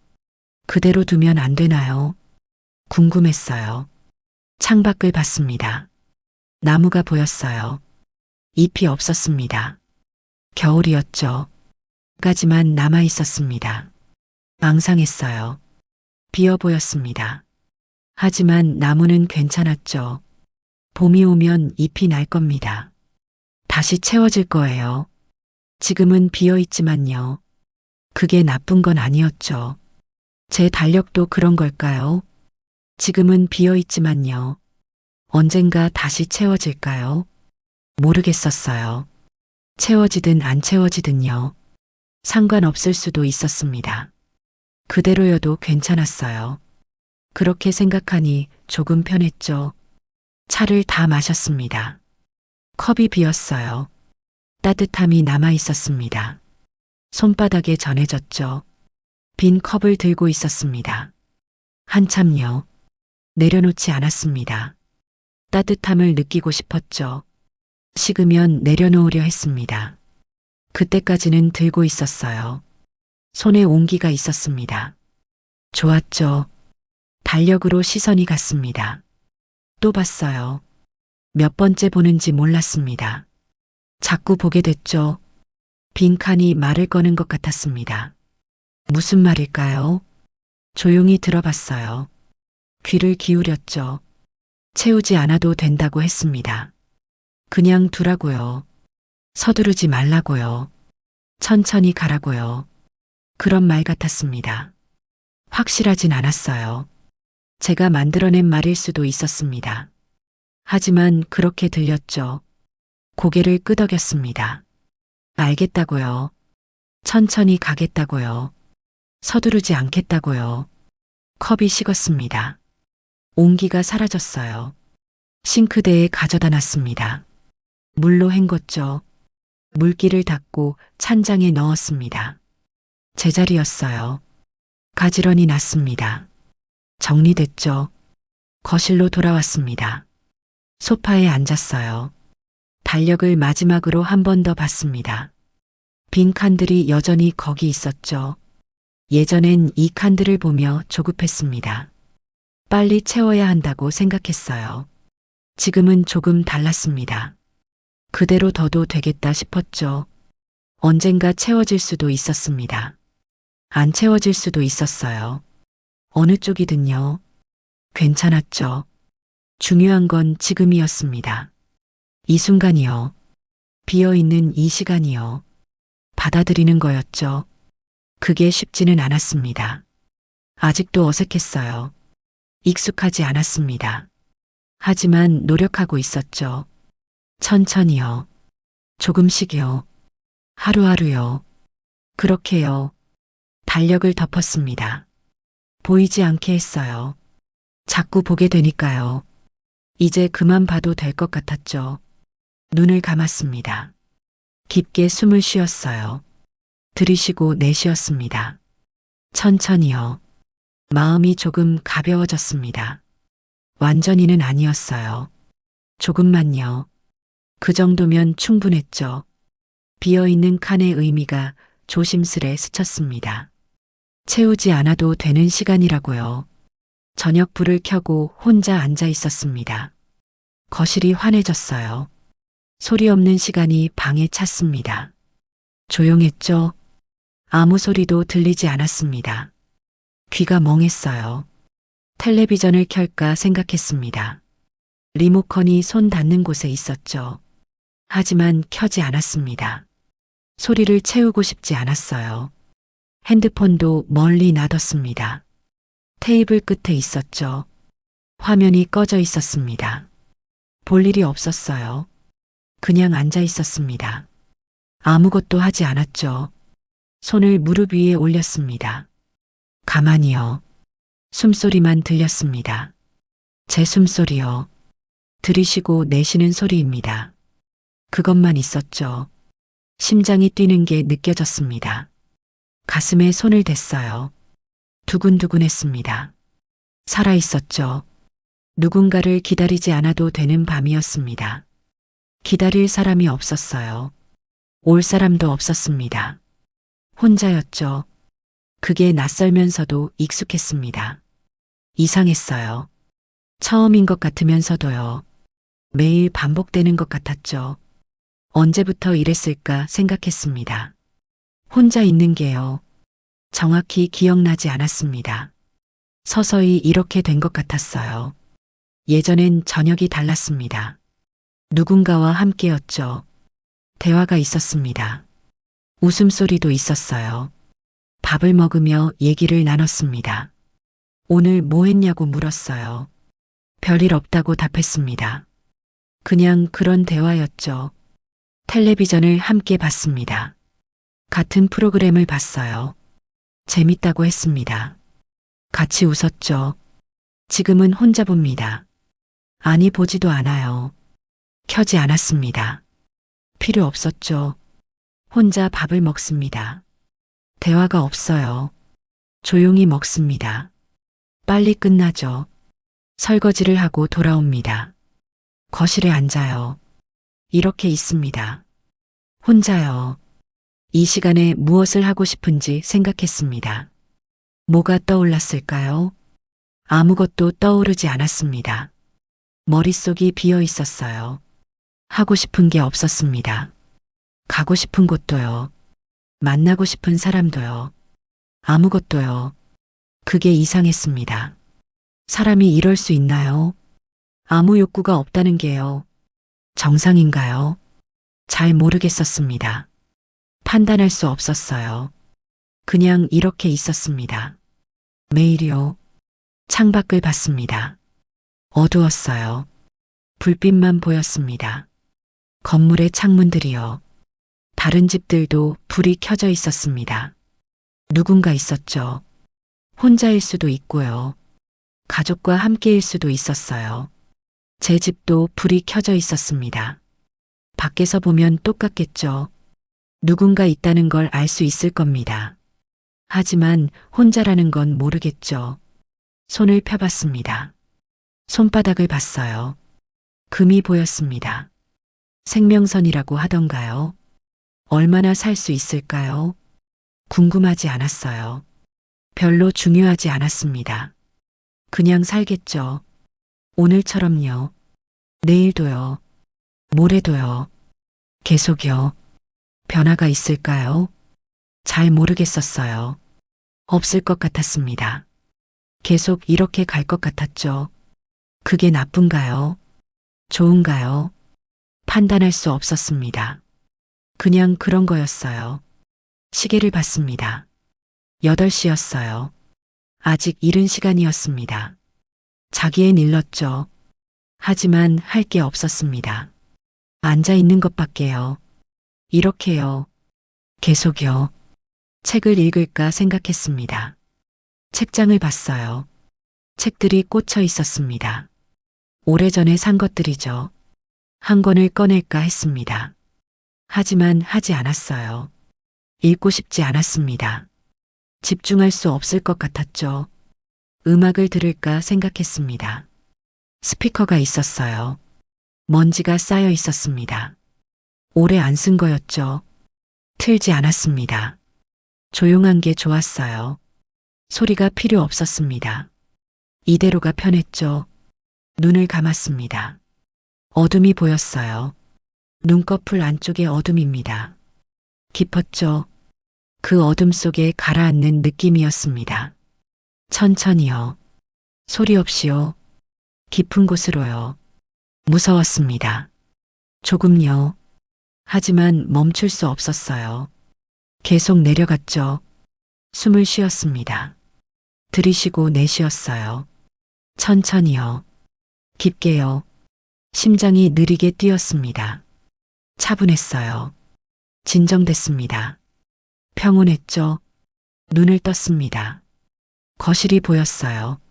그대로 두면 안 되나요? 궁금했어요. 창밖을 봤습니다. 나무가 보였어요. 잎이 없었습니다. 겨울이었죠. 까지만 남아 있었습니다. 앙상했어요. 비어 보였습니다. 하지만 나무는 괜찮았죠. 봄이 오면 잎이 날 겁니다. 다시 채워질 거예요. 지금은 비어 있지만요. 그게 나쁜 건 아니었죠. 제 달력도 그런 걸까요? 지금은 비어 있지만요. 언젠가 다시 채워질까요? 모르겠었어요. 채워지든 안 채워지든요. 상관없을 수도 있었습니다. 그대로여도 괜찮았어요. 그렇게 생각하니 조금 편했죠. 차를 다 마셨습니다. 컵이 비었어요. 따뜻함이 남아 있었습니다. 손바닥에 전해졌죠. 빈 컵을 들고 있었습니다. 한참요. 내려놓지 않았습니다. 따뜻함을 느끼고 싶었죠. 식으면 내려놓으려 했습니다. 그때까지는 들고 있었어요. 손에 온기가 있었습니다. 좋았죠. 달력으로 시선이 갔습니다. 또 봤어요. 몇 번째 보는지 몰랐습니다. 자꾸 보게 됐죠. 빈칸이 말을 거는 것 같았습니다. 무슨 말일까요? 조용히 들어봤어요. 귀를 기울였죠. 채우지 않아도 된다고 했습니다. 그냥 두라고요. 서두르지 말라고요. 천천히 가라고요. 그런 말 같았습니다. 확실하진 않았어요. 제가 만들어낸 말일 수도 있었습니다. 하지만 그렇게 들렸죠. 고개를 끄덕였습니다. 알겠다고요. 천천히 가겠다고요. 서두르지 않겠다고요. 컵이 식었습니다. 온기가 사라졌어요. 싱크대에 가져다 놨습니다. 물로 헹궜죠. 물기를 닦고 찬장에 넣었습니다. 제자리였어요. 가지런히 놨습니다. 정리됐죠. 거실로 돌아왔습니다. 소파에 앉았어요. 달력을 마지막으로 한 번 더 봤습니다. 빈 칸들이 여전히 거기 있었죠. 예전엔 이 칸들을 보며 조급했습니다. 빨리 채워야 한다고 생각했어요. 지금은 조금 달랐습니다. 그대로 둬도 되겠다 싶었죠. 언젠가 채워질 수도 있었습니다. 안 채워질 수도 있었어요. 어느 쪽이든요. 괜찮았죠. 중요한 건 지금이었습니다. 이 순간이요. 비어있는 이 시간이요. 받아들이는 거였죠. 그게 쉽지는 않았습니다. 아직도 어색했어요. 익숙하지 않았습니다. 하지만 노력하고 있었죠. 천천히요. 조금씩요. 하루하루요. 그렇게요. 달력을 덮었습니다. 보이지 않게 했어요. 자꾸 보게 되니까요. 이제 그만 봐도 될 것 같았죠. 눈을 감았습니다. 깊게 숨을 쉬었어요. 들이쉬고 내쉬었습니다. 천천히요. 마음이 조금 가벼워졌습니다. 완전히는 아니었어요. 조금만요. 그 정도면 충분했죠. 비어있는 칸의 의미가 조심스레 스쳤습니다. 채우지 않아도 되는 시간이라고요. 저녁 불을 켜고 혼자 앉아 있었습니다. 거실이 환해졌어요. 소리 없는 시간이 방에 찼습니다. 조용했죠? 아무 소리도 들리지 않았습니다. 귀가 멍했어요. 텔레비전을 켤까 생각했습니다. 리모컨이 손 닿는 곳에 있었죠. 하지만 켜지 않았습니다. 소리를 채우고 싶지 않았어요. 핸드폰도 멀리 놔뒀습니다. 테이블 끝에 있었죠. 화면이 꺼져 있었습니다. 볼 일이 없었어요. 그냥 앉아 있었습니다. 아무것도 하지 않았죠. 손을 무릎 위에 올렸습니다. 가만히요. 숨소리만 들렸습니다. 제 숨소리요. 들이쉬고 내쉬는 소리입니다. 그것만 있었죠. 심장이 뛰는 게 느껴졌습니다. 가슴에 손을 댔어요. 두근두근했습니다. 살아있었죠. 누군가를 기다리지 않아도 되는 밤이었습니다. 기다릴 사람이 없었어요. 올 사람도 없었습니다. 혼자였죠. 그게 낯설면서도 익숙했습니다. 이상했어요. 처음인 것 같으면서도요. 매일 반복되는 것 같았죠. 언제부터 이랬을까 생각했습니다. 혼자 있는 게요. 정확히 기억나지 않았습니다. 서서히 이렇게 된 것 같았어요. 예전엔 저녁이 달랐습니다. 누군가와 함께였죠. 대화가 있었습니다. 웃음소리도 있었어요. 밥을 먹으며 얘기를 나눴습니다. 오늘 뭐 했냐고 물었어요. 별일 없다고 답했습니다. 그냥 그런 대화였죠. 텔레비전을 함께 봤습니다. 같은 프로그램을 봤어요. 재밌다고 했습니다. 같이 웃었죠. 지금은 혼자 봅니다. 아니, 보지도 않아요. 켜지 않았습니다. 필요 없었죠. 혼자 밥을 먹습니다. 대화가 없어요. 조용히 먹습니다. 빨리 끝나죠. 설거지를 하고 돌아옵니다. 거실에 앉아요. 이렇게 있습니다. 혼자요. 이 시간에 무엇을 하고 싶은지 생각했습니다. 뭐가 떠올랐을까요? 아무것도 떠오르지 않았습니다. 머릿속이 비어 있었어요. 하고 싶은 게 없었습니다. 가고 싶은 곳도요. 만나고 싶은 사람도요. 아무것도요. 그게 이상했습니다. 사람이 이럴 수 있나요? 아무 욕구가 없다는 게요. 정상인가요? 잘 모르겠었습니다. 판단할 수 없었어요. 그냥 이렇게 있었습니다. 매일이요. 창밖을 봤습니다. 어두웠어요. 불빛만 보였습니다. 건물의 창문들이요. 다른 집들도 불이 켜져 있었습니다. 누군가 있었죠. 혼자일 수도 있고요. 가족과 함께일 수도 있었어요. 제 집도 불이 켜져 있었습니다. 밖에서 보면 똑같겠죠. 누군가 있다는 걸 알 수 있을 겁니다. 하지만 혼자라는 건 모르겠죠. 손을 펴봤습니다. 손바닥을 봤어요. 금이 보였습니다. 생명선이라고 하던가요? 얼마나 살 수 있을까요? 궁금하지 않았어요. 별로 중요하지 않았습니다. 그냥 살겠죠. 오늘처럼요. 내일도요. 모레도요. 계속요. 변화가 있을까요? 잘 모르겠었어요. 없을 것 같았습니다. 계속 이렇게 갈 것 같았죠. 그게 나쁜가요? 좋은가요? 판단할 수 없었습니다. 그냥 그런 거였어요. 시계를 봤습니다. 8시였어요. 아직 이른 시간이었습니다. 자기엔 일렀죠. 하지만 할 게 없었습니다. 앉아 있는 것밖에요. 이렇게요. 계속요. 책을 읽을까 생각했습니다. 책장을 봤어요. 책들이 꽂혀 있었습니다. 오래전에 산 것들이죠. 한 권을 꺼낼까 했습니다. 하지만 하지 않았어요. 읽고 싶지 않았습니다. 집중할 수 없을 것 같았죠. 음악을 들을까 생각했습니다. 스피커가 있었어요. 먼지가 쌓여 있었습니다. 오래 안 쓴 거였죠. 틀지 않았습니다. 조용한 게 좋았어요. 소리가 필요 없었습니다. 이대로가 편했죠. 눈을 감았습니다. 어둠이 보였어요. 눈꺼풀 안쪽의 어둠입니다. 깊었죠. 그 어둠 속에 가라앉는 느낌이었습니다. 천천히요. 소리 없이요. 깊은 곳으로요. 무서웠습니다. 조금요. 하지만 멈출 수 없었어요. 계속 내려갔죠. 숨을 쉬었습니다. 들이쉬고 내쉬었어요. 천천히요. 깊게요. 심장이 느리게 뛰었습니다. 차분했어요. 진정됐습니다. 평온했죠. 눈을 떴습니다. 거실이 보였어요.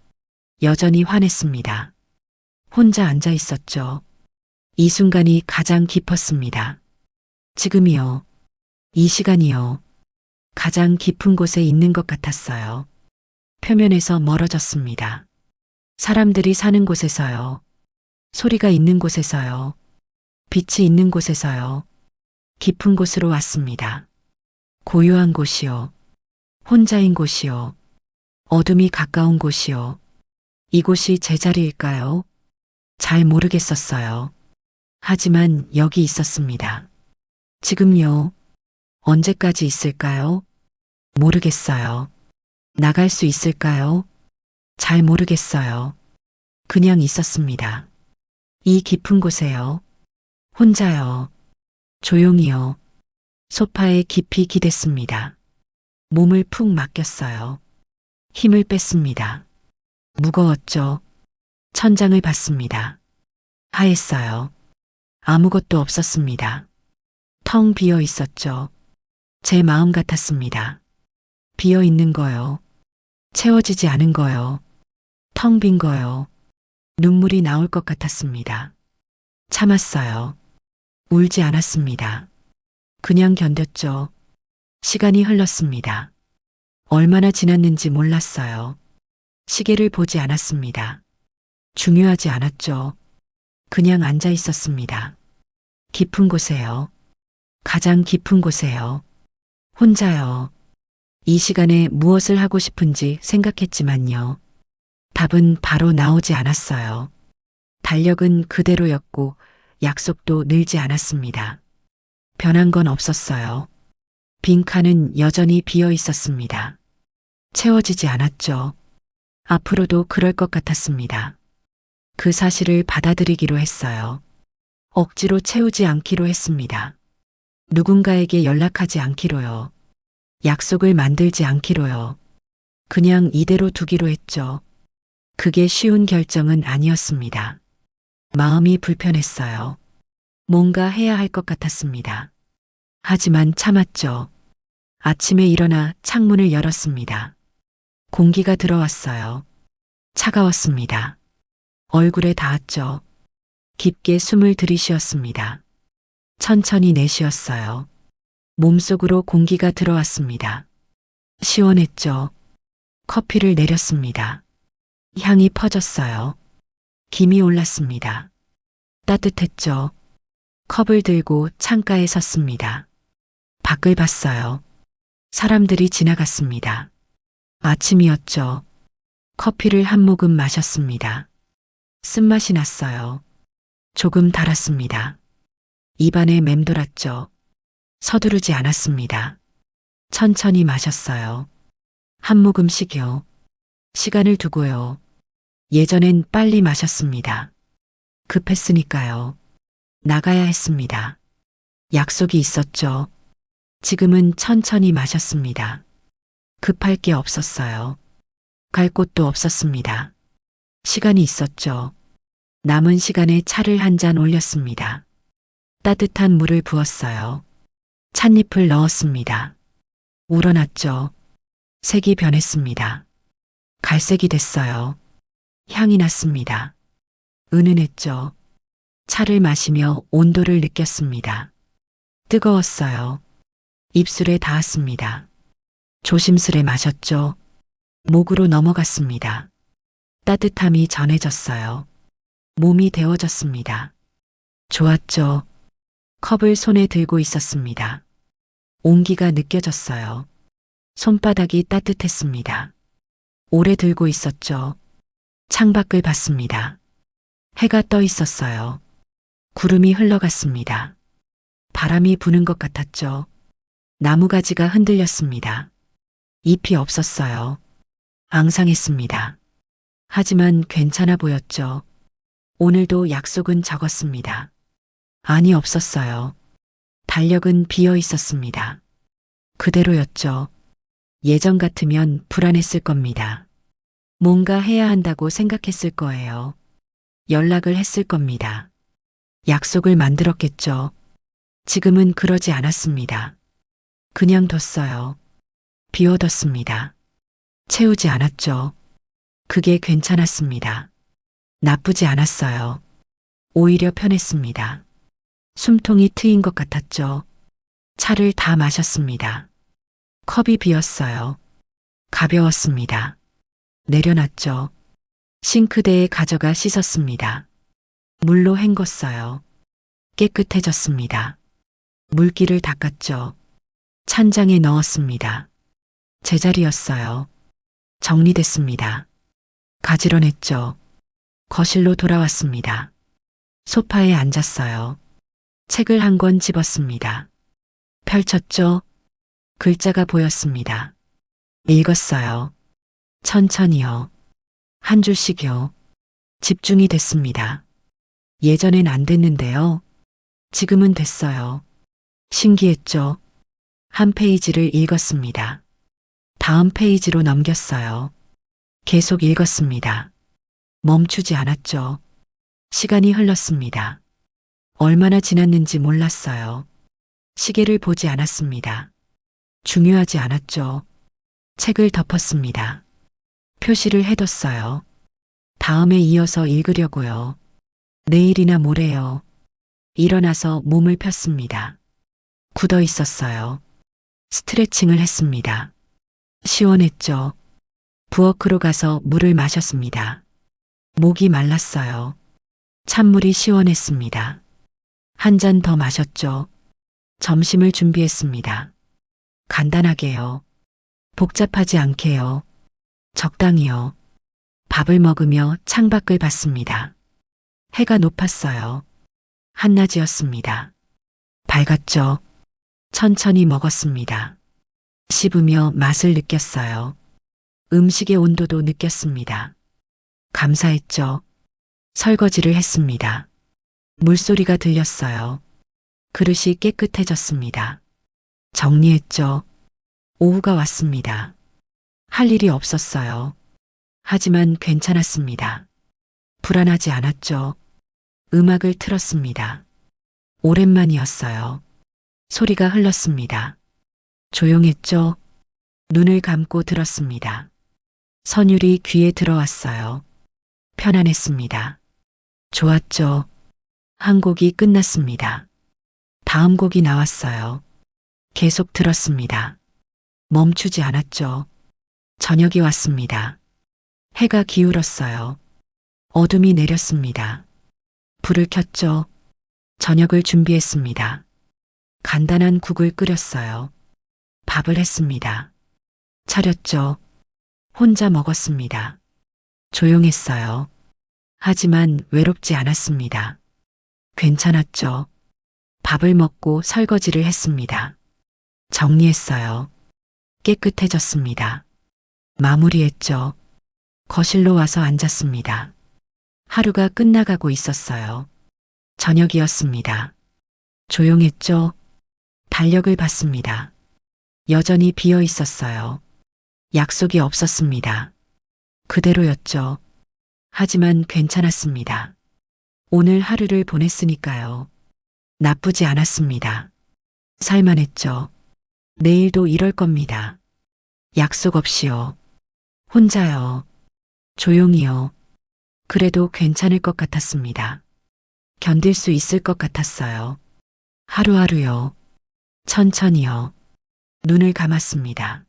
여전히 환했습니다. 혼자 앉아 있었죠. 이 순간이 가장 깊었습니다. 지금이요. 이 시간이요. 가장 깊은 곳에 있는 것 같았어요. 표면에서 멀어졌습니다. 사람들이 사는 곳에서요. 소리가 있는 곳에서요. 빛이 있는 곳에서요. 깊은 곳으로 왔습니다. 고요한 곳이요. 혼자인 곳이요. 어둠이 가까운 곳이요. 이곳이 제 자리일까요? 잘 모르겠었어요. 하지만 여기 있었습니다. 지금요. 언제까지 있을까요? 모르겠어요. 나갈 수 있을까요? 잘 모르겠어요. 그냥 있었습니다. 이 깊은 곳에요. 혼자요. 조용히요. 소파에 깊이 기댔습니다. 몸을 푹 맡겼어요. 힘을 뺐습니다. 무거웠죠. 천장을 봤습니다. 하했어요. 아무것도 없었습니다. 텅 비어 있었죠. 제 마음 같았습니다. 비어 있는 거요. 채워지지 않은 거요. 텅 빈 거요. 눈물이 나올 것 같았습니다. 참았어요. 울지 않았습니다. 그냥 견뎠죠. 시간이 흘렀습니다. 얼마나 지났는지 몰랐어요. 시계를 보지 않았습니다. 중요하지 않았죠. 그냥 앉아 있었습니다. 깊은 곳에요. 가장 깊은 곳에요. 혼자요. 이 시간에 무엇을 하고 싶은지 생각했지만요. 답은 바로 나오지 않았어요. 달력은 그대로였고 약속도 늘지 않았습니다. 변한 건 없었어요. 빈칸은 여전히 비어 있었습니다. 채워지지 않았죠. 앞으로도 그럴 것 같았습니다. 그 사실을 받아들이기로 했어요. 억지로 채우지 않기로 했습니다. 누군가에게 연락하지 않기로요. 약속을 만들지 않기로요. 그냥 이대로 두기로 했죠. 그게 쉬운 결정은 아니었습니다. 마음이 불편했어요. 뭔가 해야 할 것 같았습니다. 하지만 참았죠. 아침에 일어나 창문을 열었습니다. 공기가 들어왔어요. 차가웠습니다. 얼굴에 닿았죠. 깊게 숨을 들이쉬었습니다. 천천히 내쉬었어요. 몸속으로 공기가 들어왔습니다. 시원했죠. 커피를 내렸습니다. 향이 퍼졌어요. 김이 올랐습니다. 따뜻했죠. 컵을 들고 창가에 섰습니다. 밖을 봤어요. 사람들이 지나갔습니다. 아침이었죠. 커피를 한 모금 마셨습니다. 쓴맛이 났어요. 조금 달았습니다. 입안에 맴돌았죠. 서두르지 않았습니다. 천천히 마셨어요. 한 모금씩요. 시간을 두고요. 예전엔 빨리 마셨습니다. 급했으니까요. 나가야 했습니다. 약속이 있었죠. 지금은 천천히 마셨습니다. 급할 게 없었어요. 갈 곳도 없었습니다. 시간이 있었죠. 남은 시간에 차를 한 잔 올렸습니다. 따뜻한 물을 부었어요. 찻잎을 넣었습니다. 우러났죠. 색이 변했습니다. 갈색이 됐어요. 향이 났습니다. 은은했죠. 차를 마시며 온도를 느꼈습니다. 뜨거웠어요. 입술에 닿았습니다. 조심스레 마셨죠. 목으로 넘어갔습니다. 따뜻함이 전해졌어요. 몸이 데워졌습니다. 좋았죠. 컵을 손에 들고 있었습니다. 온기가 느껴졌어요. 손바닥이 따뜻했습니다. 오래 들고 있었죠. 창밖을 봤습니다. 해가 떠 있었어요. 구름이 흘러갔습니다. 바람이 부는 것 같았죠. 나무가지가 흔들렸습니다. 잎이 없었어요. 앙상했습니다. 하지만 괜찮아 보였죠. 오늘도 약속은 적었습니다. 아니 없었어요. 달력은 비어 있었습니다. 그대로였죠. 예전 같으면 불안했을 겁니다. 뭔가 해야 한다고 생각했을 거예요. 연락을 했을 겁니다. 약속을 만들었겠죠. 지금은 그러지 않았습니다. 그냥 뒀어요. 비워뒀습니다. 채우지 않았죠. 그게 괜찮았습니다. 나쁘지 않았어요. 오히려 편했습니다. 숨통이 트인 것 같았죠. 차를 다 마셨습니다. 컵이 비었어요. 가벼웠습니다. 내려놨죠. 싱크대에 가져가 씻었습니다. 물로 헹궜어요. 깨끗해졌습니다. 물기를 닦았죠. 찬장에 넣었습니다. 제자리였어요. 정리됐습니다. 가지런했죠. 거실로 돌아왔습니다. 소파에 앉았어요. 책을 한 권 집었습니다. 펼쳤죠. 글자가 보였습니다. 읽었어요. 천천히요. 한 줄씩요. 집중이 됐습니다. 예전엔 안 됐는데요. 지금은 됐어요. 신기했죠. 한 페이지를 읽었습니다. 다음 페이지로 넘겼어요. 계속 읽었습니다. 멈추지 않았죠. 시간이 흘렀습니다. 얼마나 지났는지 몰랐어요. 시계를 보지 않았습니다. 중요하지 않았죠. 책을 덮었습니다. 표시를 해뒀어요. 다음에 이어서 읽으려고요. 내일이나 모레요. 일어나서 몸을 폈습니다. 굳어 있었어요. 스트레칭을 했습니다. 시원했죠. 부엌으로 가서 물을 마셨습니다. 목이 말랐어요. 찬물이 시원했습니다. 한 잔 더 마셨죠. 점심을 준비했습니다. 간단하게요. 복잡하지 않게요. 적당히요. 밥을 먹으며 창밖을 봤습니다. 해가 높았어요. 한낮이었습니다. 밝았죠. 천천히 먹었습니다. 씹으며 맛을 느꼈어요. 음식의 온도도 느꼈습니다. 감사했죠. 설거지를 했습니다. 물소리가 들렸어요. 그릇이 깨끗해졌습니다. 정리했죠. 오후가 왔습니다. 할 일이 없었어요. 하지만 괜찮았습니다. 불안하지 않았죠. 음악을 틀었습니다. 오랜만이었어요. 소리가 흘렀습니다. 조용했죠. 눈을 감고 들었습니다. 선율이 귀에 들어왔어요. 편안했습니다. 좋았죠. 한 곡이 끝났습니다. 다음 곡이 나왔어요. 계속 들었습니다. 멈추지 않았죠. 저녁이 왔습니다. 해가 기울었어요. 어둠이 내렸습니다. 불을 켰죠. 저녁을 준비했습니다. 간단한 국을 끓였어요. 밥을 했습니다. 차렸죠. 혼자 먹었습니다. 조용했어요. 하지만 외롭지 않았습니다. 괜찮았죠. 밥을 먹고 설거지를 했습니다. 정리했어요. 깨끗해졌습니다. 마무리했죠. 거실로 와서 앉았습니다. 하루가 끝나가고 있었어요. 저녁이었습니다. 조용했죠? 달력을 봤습니다. 여전히 비어 있었어요. 약속이 없었습니다. 그대로였죠. 하지만 괜찮았습니다. 오늘 하루를 보냈으니까요. 나쁘지 않았습니다. 살만했죠. 내일도 이럴 겁니다. 약속 없이요. 혼자요. 조용히요. 그래도 괜찮을 것 같았습니다. 견딜 수 있을 것 같았어요. 하루하루요. 천천히요. 눈을 감았습니다.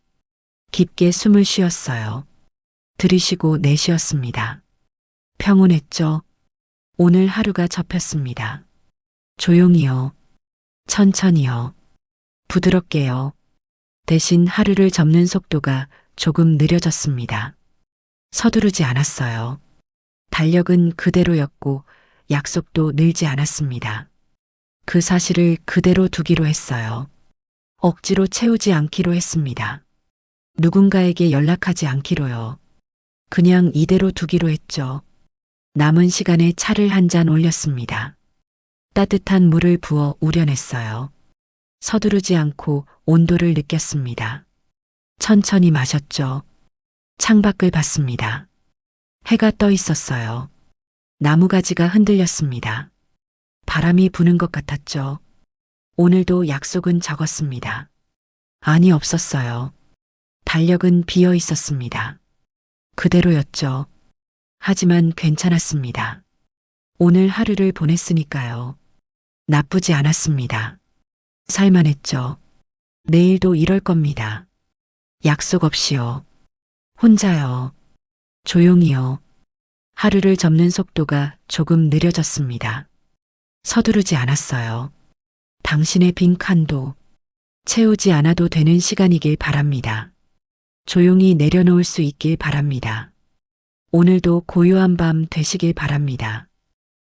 깊게 숨을 쉬었어요. 들이쉬고 내쉬었습니다. 평온했죠? 오늘 하루가 접혔습니다. 조용히요. 천천히요. 부드럽게요. 대신 하루를 접는 속도가 조금 느려졌습니다. 서두르지 않았어요. 달력은 그대로였고 약속도 늘지 않았습니다. 그 사실을 그대로 두기로 했어요. 억지로 채우지 않기로 했습니다. 누군가에게 연락하지 않기로요. 그냥 이대로 두기로 했죠. 남은 시간에 차를 한 잔 올렸습니다. 따뜻한 물을 부어 우려냈어요. 서두르지 않고 온도를 느꼈습니다. 천천히 마셨죠. 창밖을 봤습니다. 해가 떠 있었어요. 나무가지가 흔들렸습니다. 바람이 부는 것 같았죠. 오늘도 약속은 적었습니다. 아니, 없었어요. 달력은 비어 있었습니다. 그대로였죠. 하지만 괜찮았습니다. 오늘 하루를 보냈으니까요. 나쁘지 않았습니다. 살만했죠. 내일도 이럴 겁니다. 약속 없이요. 혼자요. 조용히요. 하루를 접는 속도가 조금 느려졌습니다. 서두르지 않았어요. 당신의 빈 칸도 채우지 않아도 되는 시간이길 바랍니다. 조용히 내려놓을 수 있길 바랍니다. 오늘도 고요한 밤 되시길 바랍니다.